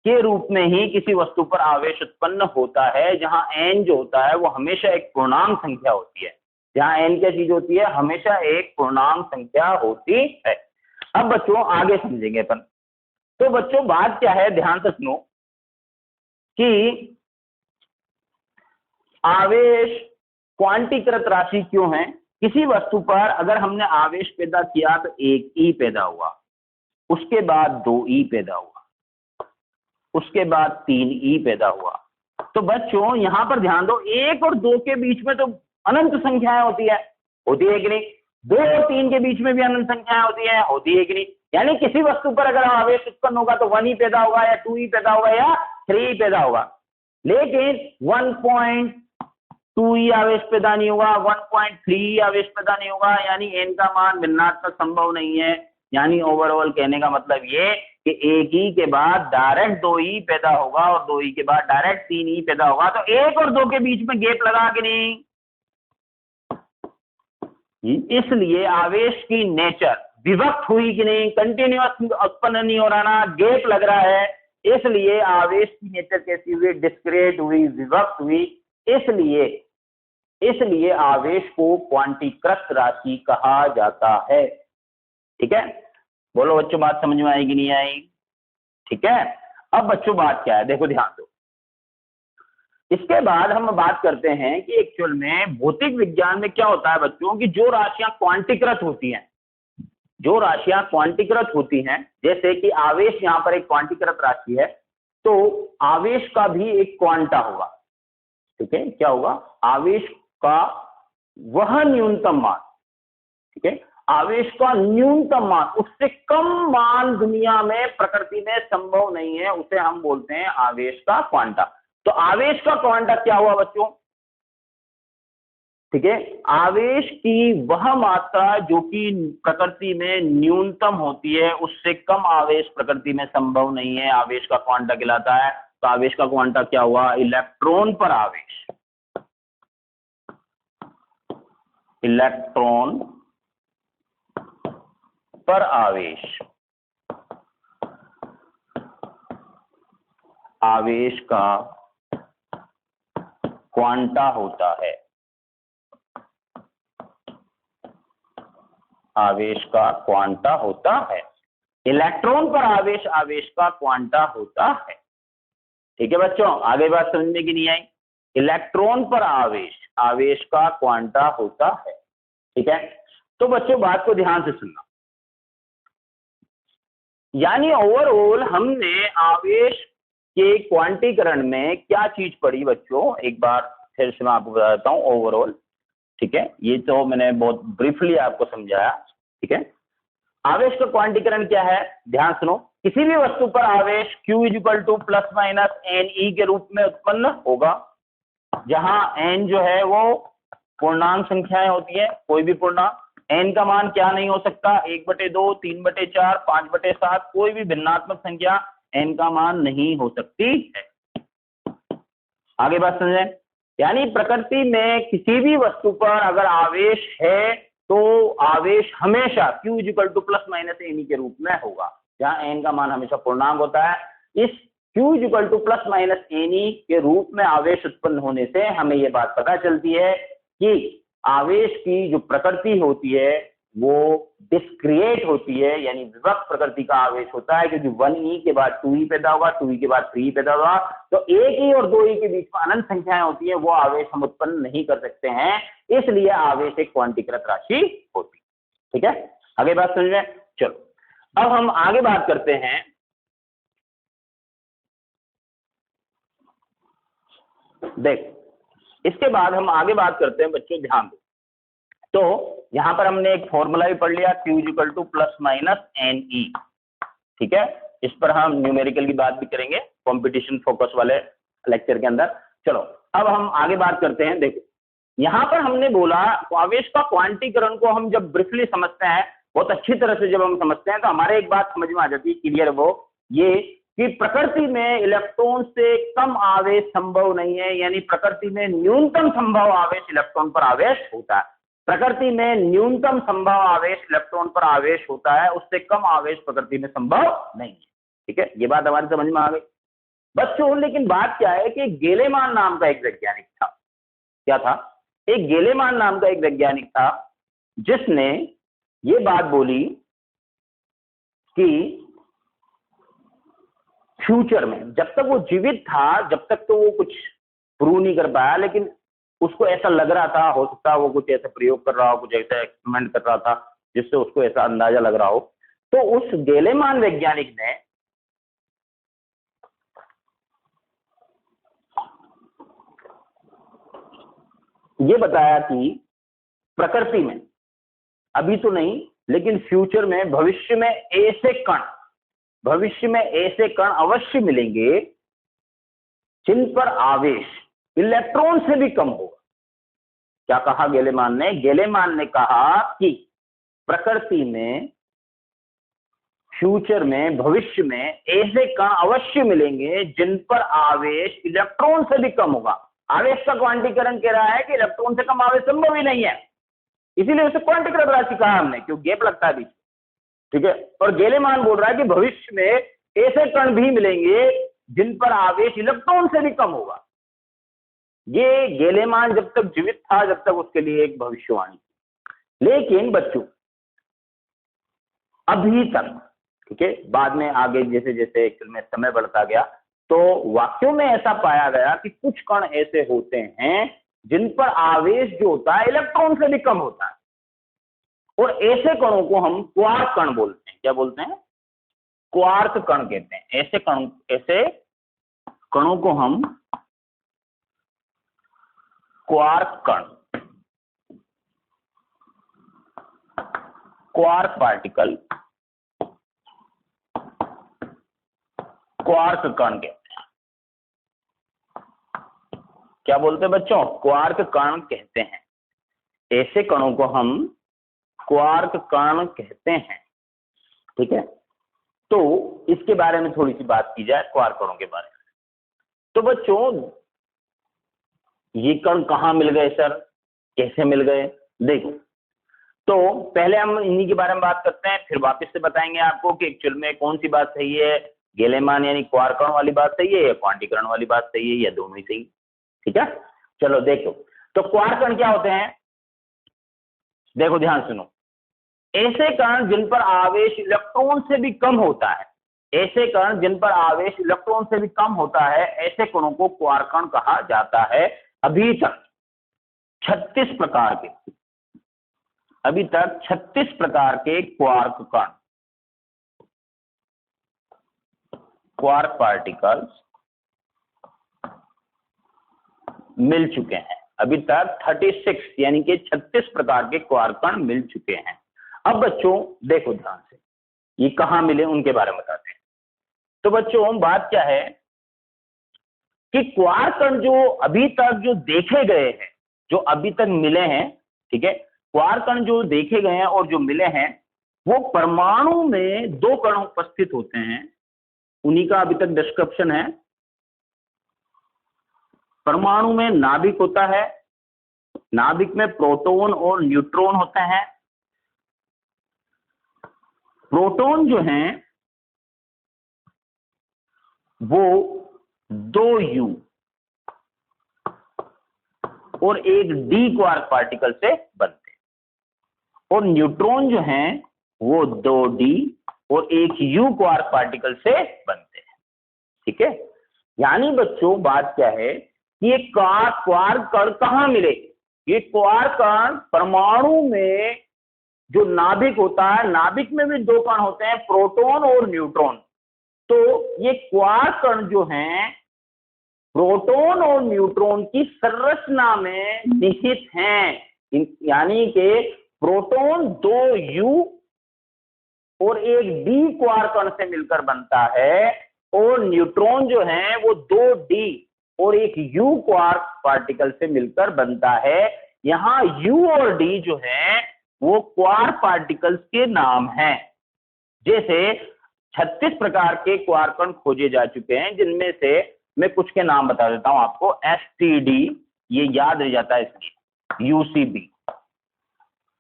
के रूप में ही किसी वस्तु पर आवेश उत्पन्न होता है, जहां N जो होता है वो हमेशा एक पूर्णांक संख्या होती है। जहां N क्या चीज होती है? हमेशा एक पूर्णांक संख्या होती है। अब बच्चों आगे समझेंगे अपन। तो बच्चों बात क्या है, ध्यान से सुनो कि आवेश क्वांटीकृत राशि क्यों है। किसी वस्तु पर अगर हमने आवेश पैदा किया तो 1E पैदा हुआ, उसके बाद 2E पैदा हुआ, उसके बाद 3E पैदा हुआ। तो बच्चों यहां पर ध्यान दो, 1 और 2 के बीच में तो अनंत संख्याएं होती है कि नहीं? 2 और 3 के बीच में भी अनंत संख्याएं होती है कि नहीं? यानी किसी वस्तु पर अगर आवेश उत्पन्न होगा तो 1E पैदा होगा या 2E पैदा होगा या 3E पैदा होगा, लेकिन 1.2E आवेश पैदा नहीं होगा, 1.3E आवेश पैदा नहीं होगा। यानी N का मान भिन्नात्मक संभव नहीं है। यानी ओवरऑल कहने का मतलब ये कि 1E के बाद डायरेक्ट 2E पैदा होगा और 2E के बाद डायरेक्ट 3E पैदा होगा। तो 1 और 2 के बीच में गैप लगा कि नहीं? इसलिए आवेश की नेचर विभक्त हुई कि नहीं? कंटिन्यूअस उत्पन्न नहीं हो रहा ना, गैप लग रहा है। इसलिए आवेश की नेचर कैसी हुई? डिस्क्रीट हुई, विभक्त हुई। इसलिए आवेश को क्वांटीकृत राशि कहा जाता है। ठीक है, बोलो बच्चों, बात समझ में आई कि नहीं आई? ठीक है, अब बच्चों बात क्या है, देखो ध्यान दो। इसके बाद हम बात करते हैं कि एक्चुअल में भौतिक विज्ञान में क्या होता है बच्चों, कि जो राशियां क्वांटीकृत होती हैं, जैसे कि आवेश यहां पर एक क्वांटीकृत राशि है, तो आवेश का भी एक क्वांटा होगा। ठीक है, क्या होगा? आवेश का वह न्यूनतम मान। ठीक है, आवेश का न्यूनतम मान, उससे कम मान दुनिया में प्रकृति में संभव नहीं है, उसे हम बोलते हैं आवेश का क्वांटा। तो आवेश का क्वांटा क्या हुआ बच्चों? ठीक है, आवेश की वह मात्रा जो कि प्रकृति में न्यूनतम होती है, उससे कम आवेश प्रकृति में संभव नहीं है, आवेश का क्वांटा कहलाता है। तो आवेश का क्वांटा क्या हुआ? इलेक्ट्रॉन पर आवेश। इलेक्ट्रॉन पर आवेश, आवेश का क्वांटा होता है। आवेश का क्वांटा होता है। इलेक्ट्रॉन पर आवेश, आवेश का क्वांटा होता है। ठीक है बच्चों, आगे बात समझ में कि नहीं आई? इलेक्ट्रॉन पर आवेश, आवेश का क्वांटा होता है। ठीक है, तो बच्चों बात को ध्यान से सुनना। यानी ओवरऑल हमने आवेश के क्वांटीकरण में क्या चीज पढ़ी बच्चों, एक बार फिर से मैं आपको बताता हूं ओवरऑल। ठीक है, ये तो मैंने बहुत ब्रीफली आपको समझाया। ठीक है, आवेश का क्वांटीकरण क्या है, ध्यान सुनो। किसी भी वस्तु पर आवेश Q = प्लस माइनस NE के रूप में उत्पन्न होगा, जहां N जो है वो पूर्णांक संख्याएं होती है, कोई भी पूर्णांक। N का मान क्या नहीं हो सकता? 1/2, 3/4, 5/7, कोई भी भिन्नात्मक संख्या N का मान नहीं हो सकती है। आगे बात समझें। यानी प्रकृति में किसी भी वस्तु पर अगर आवेश है तो आवेश हमेशा Q = प्लस माइनस NE के रूप में होगा, जहां N का मान हमेशा पूर्णांक होता है। इस Q is equal two plus minus Ne के रूप में आवेश उत्पन्न होने से हमें ये बात पता चलती है कि आवेश की जो प्रकृति होती है वो डिस्क्रिएट होती है, यानी विभक्त प्रकृति का आवेश होता है, क्योंकि 1e के बाद 2e पैदा होगा, 2e के बाद 3e पैदा होगा, तो 1e और 2e के बीच में अनंत संख्याएं होती है, वो आवेश हम उत्पन्न नहीं कर सकते हैं, इसलिए आवेश एक क्वांटीकृत राशि होती है। ठीक है, आगे बात समझ में। चलो अब हम आगे बात करते हैं, देख इसके बाद हम आगे बात करते हैं बच्चों, ध्यान दो। तो यहां पर हमने एक फॉर्मूला भी पढ़ लिया, Q is equal two plus minus Ne। ठीक है, इस पर हम न्यूमेरिकल की बात भी करेंगे कंपटीशन फोकस वाले लेक्चर के अंदर। चलो अब हम आगे बात करते हैं। देखो यहां पर हमने बोला आवेश का क्वांटीकरण को हम जब ब्रीफली समझते हैं, बहुत अच्छी तरह से जब हम समझते हैं, तो हमारे एक बात समझ में आ जाती है क्लियर, वो ये कि प्रकृति में इलेक्ट्रॉन से कम आवेश संभव नहीं है, यानी प्रकृति में न्यूनतम संभव आवेश इलेक्ट्रॉन पर आवेश होता है। प्रकृति में न्यूनतम संभव आवेश इलेक्ट्रॉन पर आवेश होता है, उससे कम आवेश प्रकृति में संभव नहीं है। ठीक है, ये बात हमारी समझ में आ गई बच्चों। लेकिन बात क्या है कि गेलेमान नाम का एक वैज्ञानिक था। क्या था? एक गेलेमान नाम का एक वैज्ञानिक था जिसने ये बात बोली कि फ्यूचर में, जब तक वो जीवित था, जब तक तो वो कुछ प्रूव नहीं कर पाया, लेकिन उसको ऐसा लग रहा था, हो सकता है वो कुछ ऐसा प्रयोग कर रहा हो, कुछ ऐसा एक्सपेरिमेंट कर रहा था जिससे उसको ऐसा अंदाजा लग रहा हो। तो उस गेलेमान वैज्ञानिक ने ये बताया कि प्रकृति में, अभी तो नहीं लेकिन फ्यूचर में, भविष्य में ऐसे कण अवश्य मिलेंगे जिन पर आवेश इलेक्ट्रॉन से भी कम होगा। क्या कहा गेलेमान ने? गेलेमान ने कहा कि प्रकृति में, फ्यूचर में, भविष्य में ऐसे कण अवश्य मिलेंगे जिन पर आवेश इलेक्ट्रॉन से भी कम होगा। आवेश का क्वांटीकरण कह रहा है कि इलेक्ट्रॉन से कम आवेश संभव ही नहीं है, इसीलिए उसे क्वांटीकृत राशि कहा हमने, क्यों गैप लगता है बीच। ठीक है, और गेलेमान बोल रहा है कि भविष्य में ऐसे कण भी मिलेंगे जिन पर आवेश इलेक्ट्रॉन से भी कम होगा। ये गेलेमान जब तक जीवित था, जब तक उसके लिए एक भविष्यवाणी थी। लेकिन बच्चों अभी तक, ठीक है, बाद में आगे जैसे जैसे एक्चुअल में समय बढ़ता गया, तो वाक्यों में ऐसा पाया गया कि कुछ कण ऐसे होते हैं जिन पर आवेश जो होता है इलेक्ट्रॉन से भी कम होता है, और ऐसे कणों को हम क्वार्क कण बोलते हैं। क्या बोलते हैं? क्वार्क कण कहते हैं। ऐसे कणों को हम क्वार्क कण, क्वार्क पार्टिकल, क्वार्क कण कहते हैं। क्या बोलते हैं बच्चों? क्वार्क कण कहते हैं। ऐसे कणों को हम क्वार्क कण कहते हैं। ठीक है, तो इसके बारे में थोड़ी सी बात की जाए, क्वार्क कणों के बारे में। तो बच्चों ये कण कहां मिल गए सर, कैसे मिल गए? देखो, तो पहले हम इन्हीं के बारे में बात करते हैं, फिर वापस से बताएंगे आपको कि एक्चुअल में कौन सी बात सही है, गेलेमान यानी क्वार्क कण वाली बात सही है या क्वांटीकरण वाली बात सही है, या दोनों ही सही। ठीक है, चलो देखो, तो क्वार्क कण क्या होते हैं? देखो ध्यान सुनो, ऐसे कण जिन पर आवेश इलेक्ट्रॉन से भी कम होता है, ऐसे कण जिन पर आवेश इलेक्ट्रॉन से भी कम होता है, ऐसे कणों को क्वार्क कण कहा जाता है। अभी तक 36 प्रकार के, अभी तक 36 प्रकार के क्वार्क कण, क्वार्क पार्टिकल्स मिल चुके हैं। अभी तक 36 यानी कि 36 प्रकार के क्वार्क कण मिल चुके हैं। अब बच्चों देखो ध्यान से, ये कहां मिले उनके बारे में बताते हैं। तो बच्चों बात क्या है कि क्वार्क कण जो अभी तक जो देखे गए हैं, जो अभी तक मिले हैं, ठीक है, क्वार्क कण जो देखे गए हैं और जो मिले हैं, वो परमाणु में 2 कण उपस्थित होते हैं, उन्हीं का अभी तक डिस्क्रिप्शन है। परमाणु में नाभिक होता है, नाभिक में प्रोटॉन और न्यूट्रॉन होते हैं। प्रोटॉन जो हैं वो 2 U और एक D क्वार्क पार्टिकल से बनते हैं, और न्यूट्रॉन जो हैं वो 2 D और एक U क्वार्क पार्टिकल से बनते हैं। ठीक है, यानी बच्चों बात क्या है कि ये क्वार्क कण कहां मिले? ये क्वार्क कण परमाणु में जो नाभिक होता है, नाभिक में भी 2 कण होते हैं, प्रोटॉन और न्यूट्रॉन। तो ये क्वार्क कण जो हैं प्रोटॉन और न्यूट्रॉन की संरचना में निहित हैं, यानी कि प्रोटॉन 2 U और एक D क्वार्क कण से मिलकर बनता है, और न्यूट्रॉन जो है वो 2 D और एक U क्वार्क पार्टिकल से मिलकर बनता है। यहाँ U और D जो है वो क्वार्क पार्टिकल्स के नाम हैं। जैसे 36 प्रकार के क्वार्क कण खोजे जा चुके हैं, जिनमें से मैं कुछ के नाम बता देता हूं आपको। STD, ये याद रह जाता है इसलिए, UCB,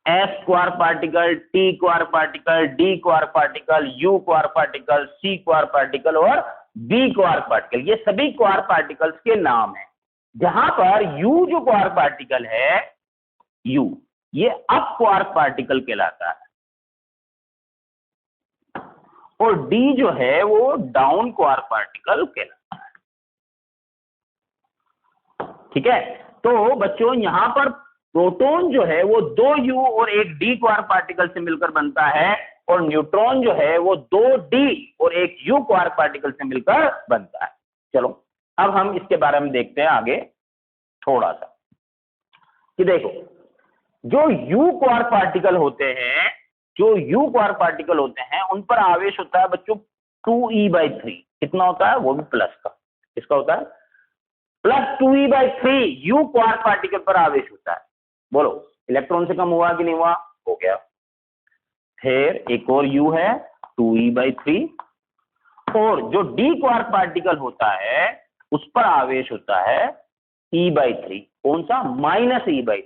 S quark particle, T quark particle, D quark particle, U quark particle, C quark particle और B क्वार्क पार्टिकल, ये सभी क्वार्क पार्टिकल्स के नाम हैं। जहां पर U जो क्वार्क पार्टिकल है, U ये अप क्वार्क पार्टिकल कहलाता है, और D जो है वो डाउन क्वार्क पार्टिकल कहलाता है। ठीक है, तो बच्चों यहां पर प्रोटॉन जो है वो 2 U और एक D क्वार्क पार्टिकल से मिलकर बनता है, और न्यूट्रॉन जो है वो 2 D और एक U क्वार्क पार्टिकल से मिलकर बनता है। चलो अब हम इसके बारे में देखते हैं आगे थोड़ा सा, कि देखो जो U क्वार्क पार्टिकल होते हैं, जो U क्वार्क पार्टिकल होते हैं उन पर आवेश होता है बच्चों 2e/3। कितना होता है? वो भी प्लस का। किसका होता है? Plus 2e/3 U quark particle पर आवेश होता है। बोलो इलेक्ट्रॉन से कम हुआ कि नहीं हुआ? हो गया। फिर एक और U है 2e/3, और जो D क्वार्क पार्टिकल होता है उस पर आवेश होता है e/3। कौन सा? -e/3।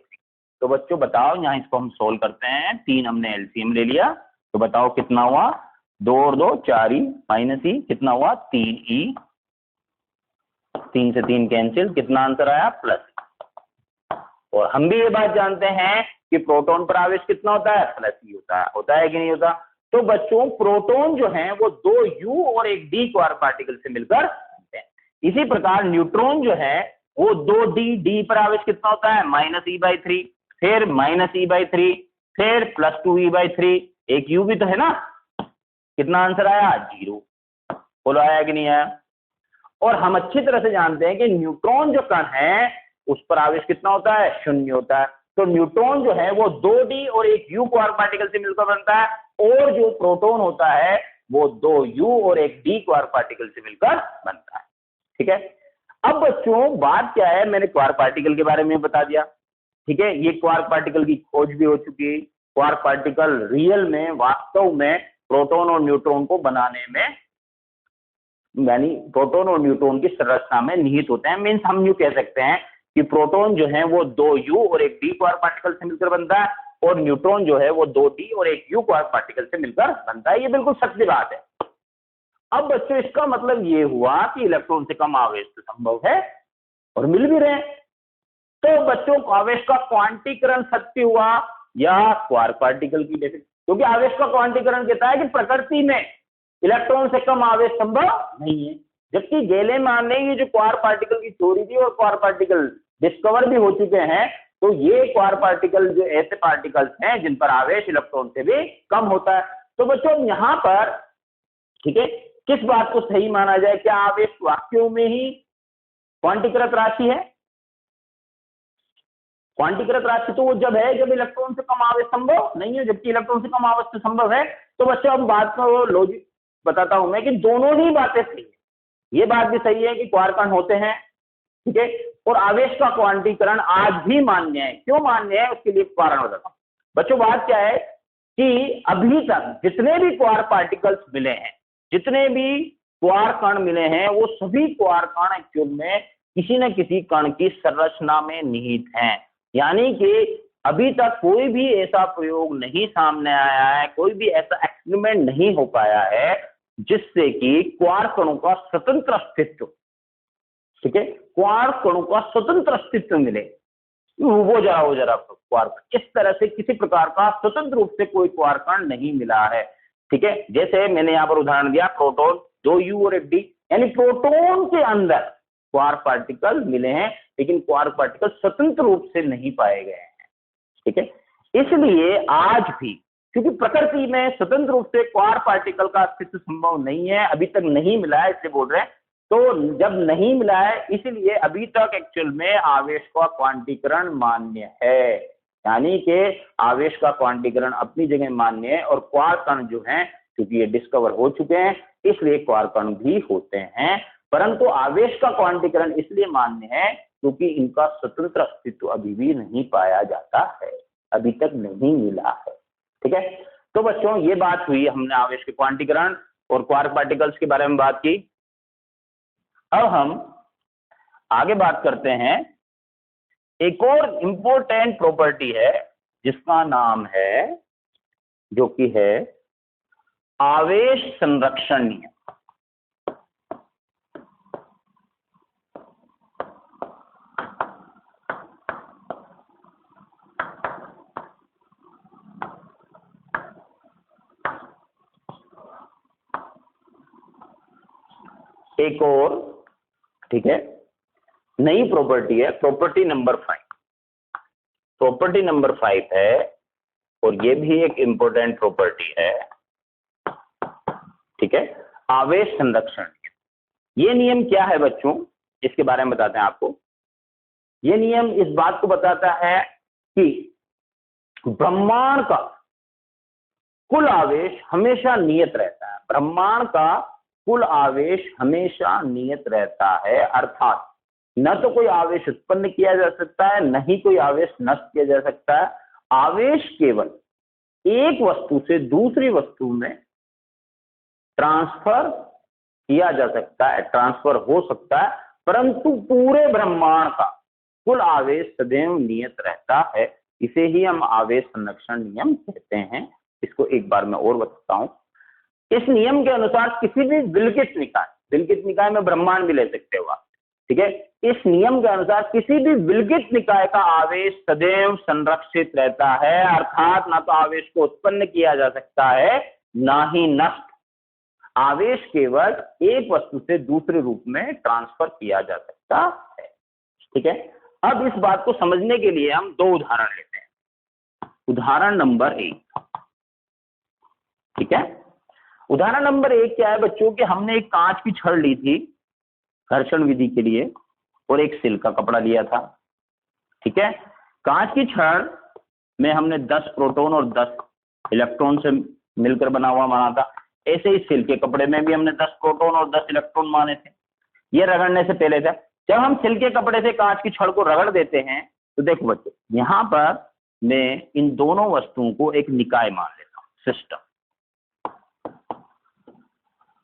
तो बच्चों बताओ, यहां इसको हम सोल्व करते हैं। 3 हमने एलसीएम ले लिया, तो बताओ कितना हुआ? 2 और 2 4e, -e कितना हुआ? 3e, 3 से 3 कैंसिल, कितना आंसर आया? प्लस। और हम भी ये बात जानते हैं कि प्रोटॉन पर आवेश कितना होता है? प्लस ही होता है कि नहीं होता? तो बच्चों प्रोटॉन जो है वो 2 U और एक D क्वार्क पार्टिकल से मिलकर बनते हैं। इसी प्रकार न्यूट्रॉन जो है वो 2 D पर आवेश कितना होता है? -e/3, फिर -e/3, फिर प्लस 2e/3, एक U भी तो है ना। कितना आंसर आया? 0। बोलो आया कि नहीं आया? और हम अच्छी तरह से जानते हैं कि न्यूट्रॉन जो कण है उस पर आवेश कितना होता है? 0 होता है। तो न्यूट्रॉन जो है वो 2 D और एक U क्वार्क पार्टिकल से मिलकर बनता है, और जो प्रोटॉन होता है वो 2 U और एक D क्वार्क पार्टिकल से मिलकर बनता है। ठीक है, अब बच्चों बात क्या है, मैंने क्वार्क पार्टिकल के बारे में बता दिया। ठीक है, ये क्वार्क पार्टिकल की खोज भी हो चुकी है। क्वार्क पार्टिकल रियल में, वास्तव में प्रोटॉन और न्यूट्रॉन को बनाने में, यानी प्रोटॉन और न्यूट्रॉन की संरचना में निहित होते हैं। मीन्स हम यूं कह सकते हैं कि प्रोटॉन जो है वो 2 U और एक D क्वार्क पार्टिकल से मिलकर बनता है, और न्यूट्रॉन जो है वो 2 D और एक U क्वार्क पार्टिकल से मिलकर बनता है। ये बिल्कुल सत्य बात है। अब बच्चों इसका मतलब ये हुआ कि इलेक्ट्रॉन से कम आवेश तो संभव है और मिल भी रहे हैं। तो बच्चों आवेश का क्वांटीकरण सत्य हुआ या क्वार्क पार्टिकल की डेफिनेशन? क्योंकि आवेश का क्वांटीकरण कहता है कि प्रकृति में इलेक्ट्रॉन से कम आवेश संभव नहीं है, जबकि गैलेमान ने ये जो क्वार्क पार्टिकल की थ्योरी दी और क्वार्क पार्टिकल डिस्कवर भी हो चुके हैं, तो ये क्वार्क पार्टिकल जो ऐसे पार्टिकल्स हैं जिन पर आवेश इलेक्ट्रॉन से भी कम होता है। तो बच्चों यहाँ पर ठीक है, किस बात को सही माना जाए? क्या आवेश वाक्यों में ही क्वांटीकृत राशि है? क्वांटीकृत राशि तो वो जब है जब इलेक्ट्रॉन से कम आवेश संभव नहीं है, जबकि इलेक्ट्रॉन से कम आवेश तो संभव है। तो बच्चों अब बात को लॉजिक बताता हूं मैं कि दोनों ही बातें सही है। ये बात भी सही है कि क्वार्क कण होते हैं, ठीक है, और आवेश का क्वांटीकरण आज भी मान्य है। क्यों मान्य है उसके लिए कारण बताता हूं। बच्चों बात क्या है कि अभी तक जितने भी क्वार्क पार्टिकल्स मिले हैं, जितने भी क्वार्क कण मिले हैं, वो सभी क्वार्क कण एक्चुअल में किसी न किसी कण की संरचना में निहित हैं। यानी कि अभी तक कोई भी ऐसा प्रयोग नहीं सामने आया है, कोई भी ऐसा एक्सपेरिमेंट नहीं हो पाया है जिससे कि क्वार्क अणु का स्वतंत्र अस्तित्व, ठीक है, क्वार्क अणु का स्वतंत्र अस्तित्व मिले। वो जरा क्वार्क, इस तरह से किसी प्रकार का स्वतंत्र रूप से कोई क्वार्क कण नहीं मिला है, ठीक है। जैसे मैंने यहाँ पर उदाहरण दिया, प्रोटॉन 2 U और 1 D, यानी प्रोटॉन के अंदर क्वार्क पार्टिकल मिले हैं, लेकिन क्वार्क पार्टिकल स्वतंत्र रूप से नहीं पाए गए हैं, ठीक है। इसलिए आज भी, क्योंकि प्रकृति में स्वतंत्र रूप से क्वार्क पार्टिकल का अस्तित्व संभव नहीं है, अभी तक नहीं मिला है, इसलिए बोल रहे हैं। तो जब नहीं मिला है, इसलिए अभी तक एक्चुअल में आवेश का क्वांटीकरण मान्य है, यानी कि आवेश का क्वांटीकरण अपनी जगह मान्य है, और क्वार्क कण जो हैं, क्योंकि ये डिस्कवर हो चुके हैं, इसलिए क्वार्क कण भी होते हैं। परंतु आवेश का क्वांटीकरण इसलिए मान्य है क्योंकि इनका स्वतंत्र अस्तित्व अभी भी नहीं पाया जाता है, अभी तक नहीं मिला है, ठीक है। तो बच्चों, ये बात हुई, हमने आवेश के क्वांटीकरण और क्वार्क पार्टिकल्स के बारे में बात की। अब हम आगे बात करते हैं, एक और इंपॉर्टेंट प्रॉपर्टी है जिसका नाम है, जो कि है आवेश संरक्षण नियम। एक और, ठीक है, नई प्रॉपर्टी है, प्रॉपर्टी नंबर 5। प्रॉपर्टी नंबर 5 है, और ये भी एक इंपॉर्टेंट प्रॉपर्टी है, ठीक है, आवेश संरक्षण नियम। ये नियम क्या है बच्चों, इसके बारे में बताते हैं आपको। ये नियम इस बात को बताता है कि ब्रह्मांड का कुल आवेश हमेशा नियत रहता है, ब्रह्मांड का कुल आवेश हमेशा नियत रहता है, अर्थात न तो कोई आवेश उत्पन्न किया जा सकता है, न ही कोई आवेश नष्ट किया जा सकता है। आवेश केवल एक वस्तु से दूसरी वस्तु में ट्रांसफर किया जा सकता है, ट्रांसफर हो सकता है, परंतु पूरे ब्रह्मांड का कुल आवेश सदैव नियत रहता है। इसे ही हम आवेश संरक्षण नियम कहते हैं। इसको एक बार मैं और बताता हूं। इस नियम के अनुसार किसी भी विलगित निकाय में ब्रह्मांड भी ले सकते हो आप, ठीक है। इस नियम के अनुसार किसी भी विलगित निकाय का आवेश सदैव संरक्षित रहता है, अर्थात ना तो आवेश को उत्पन्न किया जा सकता है, ना ही नष्ट। आवेश केवल एक वस्तु से दूसरे रूप में ट्रांसफर किया जा सकता है, ठीक है। अब इस बात को समझने के लिए हम 2 उदाहरण लेते हैं। उदाहरण नंबर 1, ठीक है। उदाहरण नंबर 1 क्या है बच्चों, कि हमने एक कांच की छड़ ली थी घर्षण विधि के लिए, और एक सिल्क का कपड़ा लिया था, ठीक है। कांच की छड़ में हमने 10 प्रोटॉन और 10 इलेक्ट्रॉन से मिलकर बना हुआ माना था। ऐसे ही सिल्क के कपड़े में भी हमने 10 प्रोटॉन और 10 इलेक्ट्रॉन माने थे। ये रगड़ने से पहले था। जब हम सिल्क के कपड़े से कांच की छड़ को रगड़ देते हैं, तो देखो बच्चों, यहां पर मैं इन दोनों वस्तुओं को एक निकाय मान लेता हूं, सिस्टम,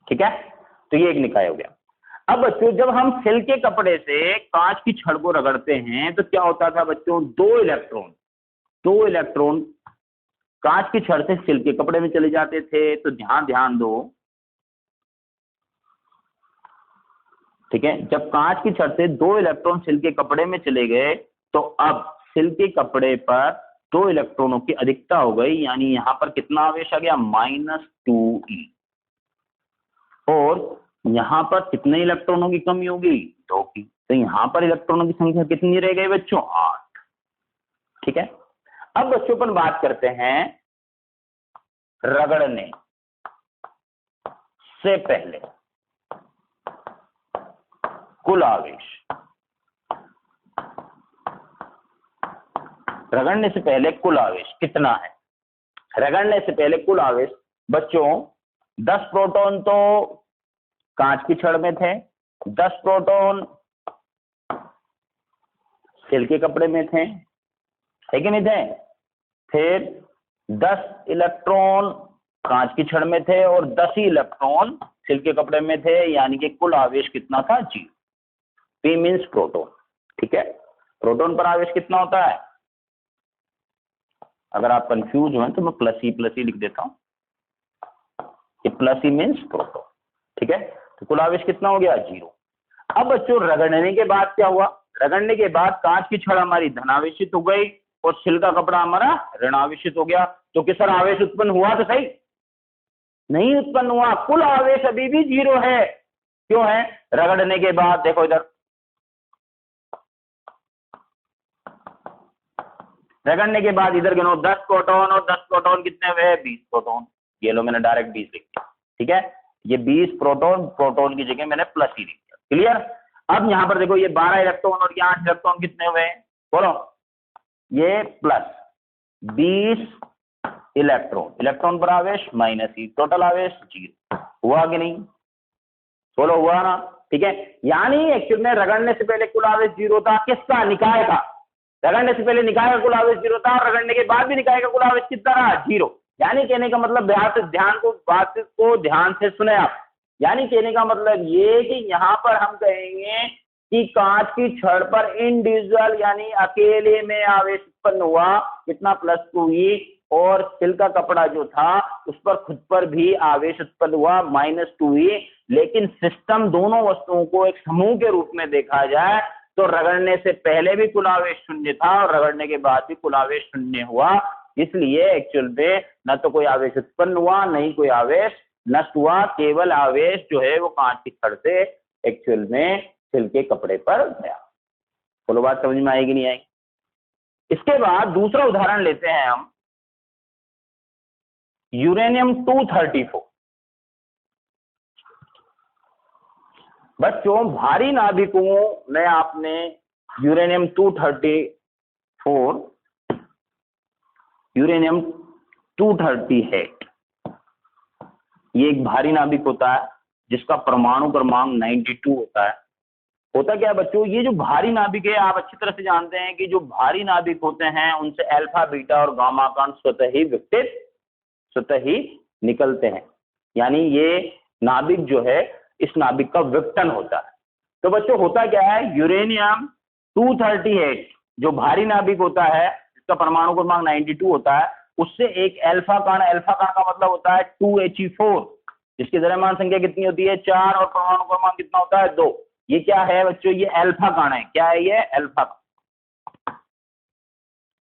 ठीक है। तो ये एक निकाय हो गया। अब बच्चों, जब हम सिल्क के कपड़े से कांच की छड़ को रगड़ते हैं, तो क्या होता था बच्चों, 2 इलेक्ट्रॉन कांच की छड़ से सिल्क के कपड़े में चले जाते थे। तो ध्यान दो, ठीक है। जब कांच की छड़ से 2 इलेक्ट्रॉन सिल्क के कपड़े में चले गए, तो अब सिल्क के कपड़े पर 2 इलेक्ट्रॉनों की अधिकता हो गई, यानी यहां पर कितना आवेश आ गया, -2e। और यहां पर कितने इलेक्ट्रॉनों की कमी होगी, 2 की। तो यहां पर इलेक्ट्रॉनों की संख्या कितनी रह गई बच्चों, 8, ठीक है। अब बच्चों अपन बात करते हैं रगड़ने से पहले कुल आवेश। रगड़ने से पहले कुल आवेश कितना है? रगड़ने से पहले कुल आवेश बच्चों 10 प्रोटॉन तो कांच की छड़ में थे, 10 प्रोटॉन सिल्क के कपड़े में थे, है कि नहीं थे? फिर 10 इलेक्ट्रॉन कांच की छड़ में थे और 10 ही इलेक्ट्रॉन सिल्क के कपड़े में थे, यानी कि कुल आवेश कितना था, 0। P मीन्स प्रोटॉन, ठीक है। प्रोटॉन पर आवेश कितना होता है? अगर आप कंफ्यूज हो तो मैं +E लिख देता हूं। ये प्लस ही मीन्स प्रोटॉन, ठीक है। तो कुल आवेश कितना हो गया 0। अब बच्चों रगड़ने के बाद क्या हुआ, रगड़ने के बाद कांच की छड़ हमारी धनावेशित हो गई और सिल का कपड़ा हमारा ऋणावेशित हो गया। तो किस तरह आवेश उत्पन्न हुआ तो सही, नहीं उत्पन्न हुआ, कुल आवेश अभी भी 0 है। क्यों है, रगड़ने के बाद देखो इधर, रगड़ने के बाद इधर गिनो 10 प्रोटॉन और 10 प्रोटॉन कितने हुए 20 प्रोटॉन। ये लो मैंने डायरेक्ट 20 लिख दिया, ठीक है। ये 20 प्रोटॉन, प्रोटॉन की जगह मैंने प्लस ही लिख दिया, क्लियर। अब यहां पर देखो ये 12 इलेक्ट्रॉन और ये 8 इलेक्ट्रॉन कितने हुए बोलो, ये प्लस 20 इलेक्ट्रॉन, इलेक्ट्रॉन पर आवेश माइनस ही, टोटल आवेश 0। हुआ कि नहीं, बोलो हुआ ना, ठीक है। यानी एक्चुअल में रगड़ने से पहले कुल आवेश 0 था, किसका, निकाय का। रगड़ने से पहले निकाय का कुल आवेश 0 था और रगड़ने के बाद भी निकाय का कुल आवेश कितना रहा 0। यानी कहने का मतलब बात को ध्यान से सुने आप, यानी कहने का मतलब ये कि यहाँ पर हम कहेंगे कि कांच की छड़ पर इंडिविजुअल यानी अकेले में आवेश उत्पन्न हुआ कितना +2e, और सिल का कपड़ा जो था उस पर खुद पर भी आवेश उत्पन्न हुआ -2e। लेकिन सिस्टम दोनों वस्तुओं को एक समूह के रूप में देखा जाए तो रगड़ने से पहले भी कुल आवेश 0 था और रगड़ने के बाद भी कुल आवेश 0 हुआ। इसलिए एक्चुअल में न तो कोई आवेश उत्पन्न हुआ न ही कोई आवेश नष्ट हुआ, केवल आवेश जो है वो कांच की छड़ से एक्चुअल में सिल के कपड़े पर गया। बोलो बात समझ में आएगी नहीं आएगी। इसके बाद दूसरा उदाहरण लेते हैं हम, यूरेनियम 234। बच्चों भारी नाभिकों में आपने यूरेनियम 234, यूरेनियम 238, ये एक भारी नाभिक होता है जिसका परमाणु क्रमांक 92 होता है। होता क्या है बच्चों, ये जो भारी नाभिक है आप अच्छी तरह से जानते हैं कि जो भारी नाभिक होते हैं उनसे अल्फा बीटा और गामा कण स्वतः ही निकलते हैं, यानी ये नाभिक जो है इस नाभिक का विघटन होता है। तो बच्चों होता क्या है, यूरेनियम 238 जो भारी नाभिक होता है जिसका परमाणु क्रमांक 92 होता है, उससे एक अल्फा कण का मतलब होता है 2He4, जिसकी द्रव्यमान संख्या कितनी होती है 4 और परमाणु क्रमांक कितना होता है 2। ये क्या है बच्चों, ये अल्फा कण है। क्या है ये, अल्फा कण।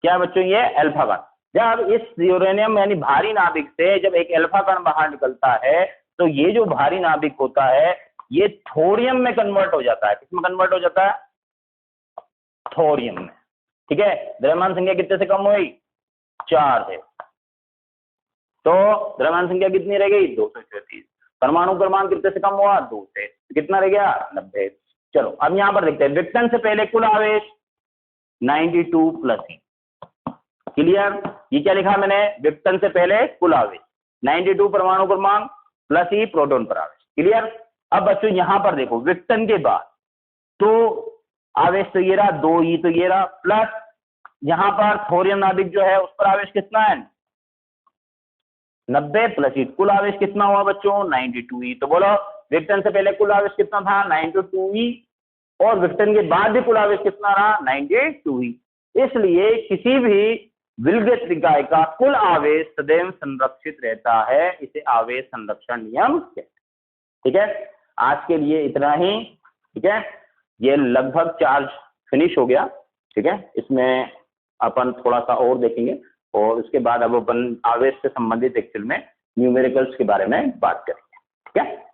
क्या है बच्चों, ये अल्फा कण। जब इस यूरेनियम यानी भारी नाभिक से जब एक अल्फा कण बाहर निकलता है तो ये जो भारी नाभिक होता है ये थोरियम में कन्वर्ट हो जाता है। किसमें कन्वर्ट हो जाता है, थोरियम में, ठीक है। द्रव्यमान संख्या कितने से कम हुई 4 से, तो द्रव्यमान संख्या कितनी रह गई 234। परमाणु क्रमांक कितने से कम हुआ 2 से, कितना रह गया 90। चलो अब यहां पर देखते हैं विघटन से पहले कुल आवेश 92 + E, क्लियर। ये क्या लिखा मैंने, विघटन से पहले कुल आवेश 92 परमाणु क्रमांक +E प्रोटॉन पर आवेश, क्लियर। अब बच्चों यहां पर देखो विघटन के बाद तो आवेश तो ये रहा 2E, तो ये रहा प्लस यहां पर थोरियम नाभिक जो है उस पर आवेश कितना है 90 + E, कुल आवेश कितना हुआ बच्चों 92E। तो बोलो विघटन से पहले कुल आवेश कितना था 92E और विघटन के बाद भी कुल आवेश कितना रहा 92E। इसलिए किसी भी विलगित निकाय का कुल आवेश सदैव संरक्षित रहता है, इसे आवेश संरक्षण नियम कहते हैं, ठीक है। आज के लिए इतना ही, ठीक है। ये लगभग चार्ज फिनिश हो गया, ठीक है। इसमें अपन थोड़ा सा और देखेंगे और उसके बाद अब अपन आवेश से संबंधित एक्चुअल में न्यूमेरिकल्स के बारे में बात करेंगे, ठीक है।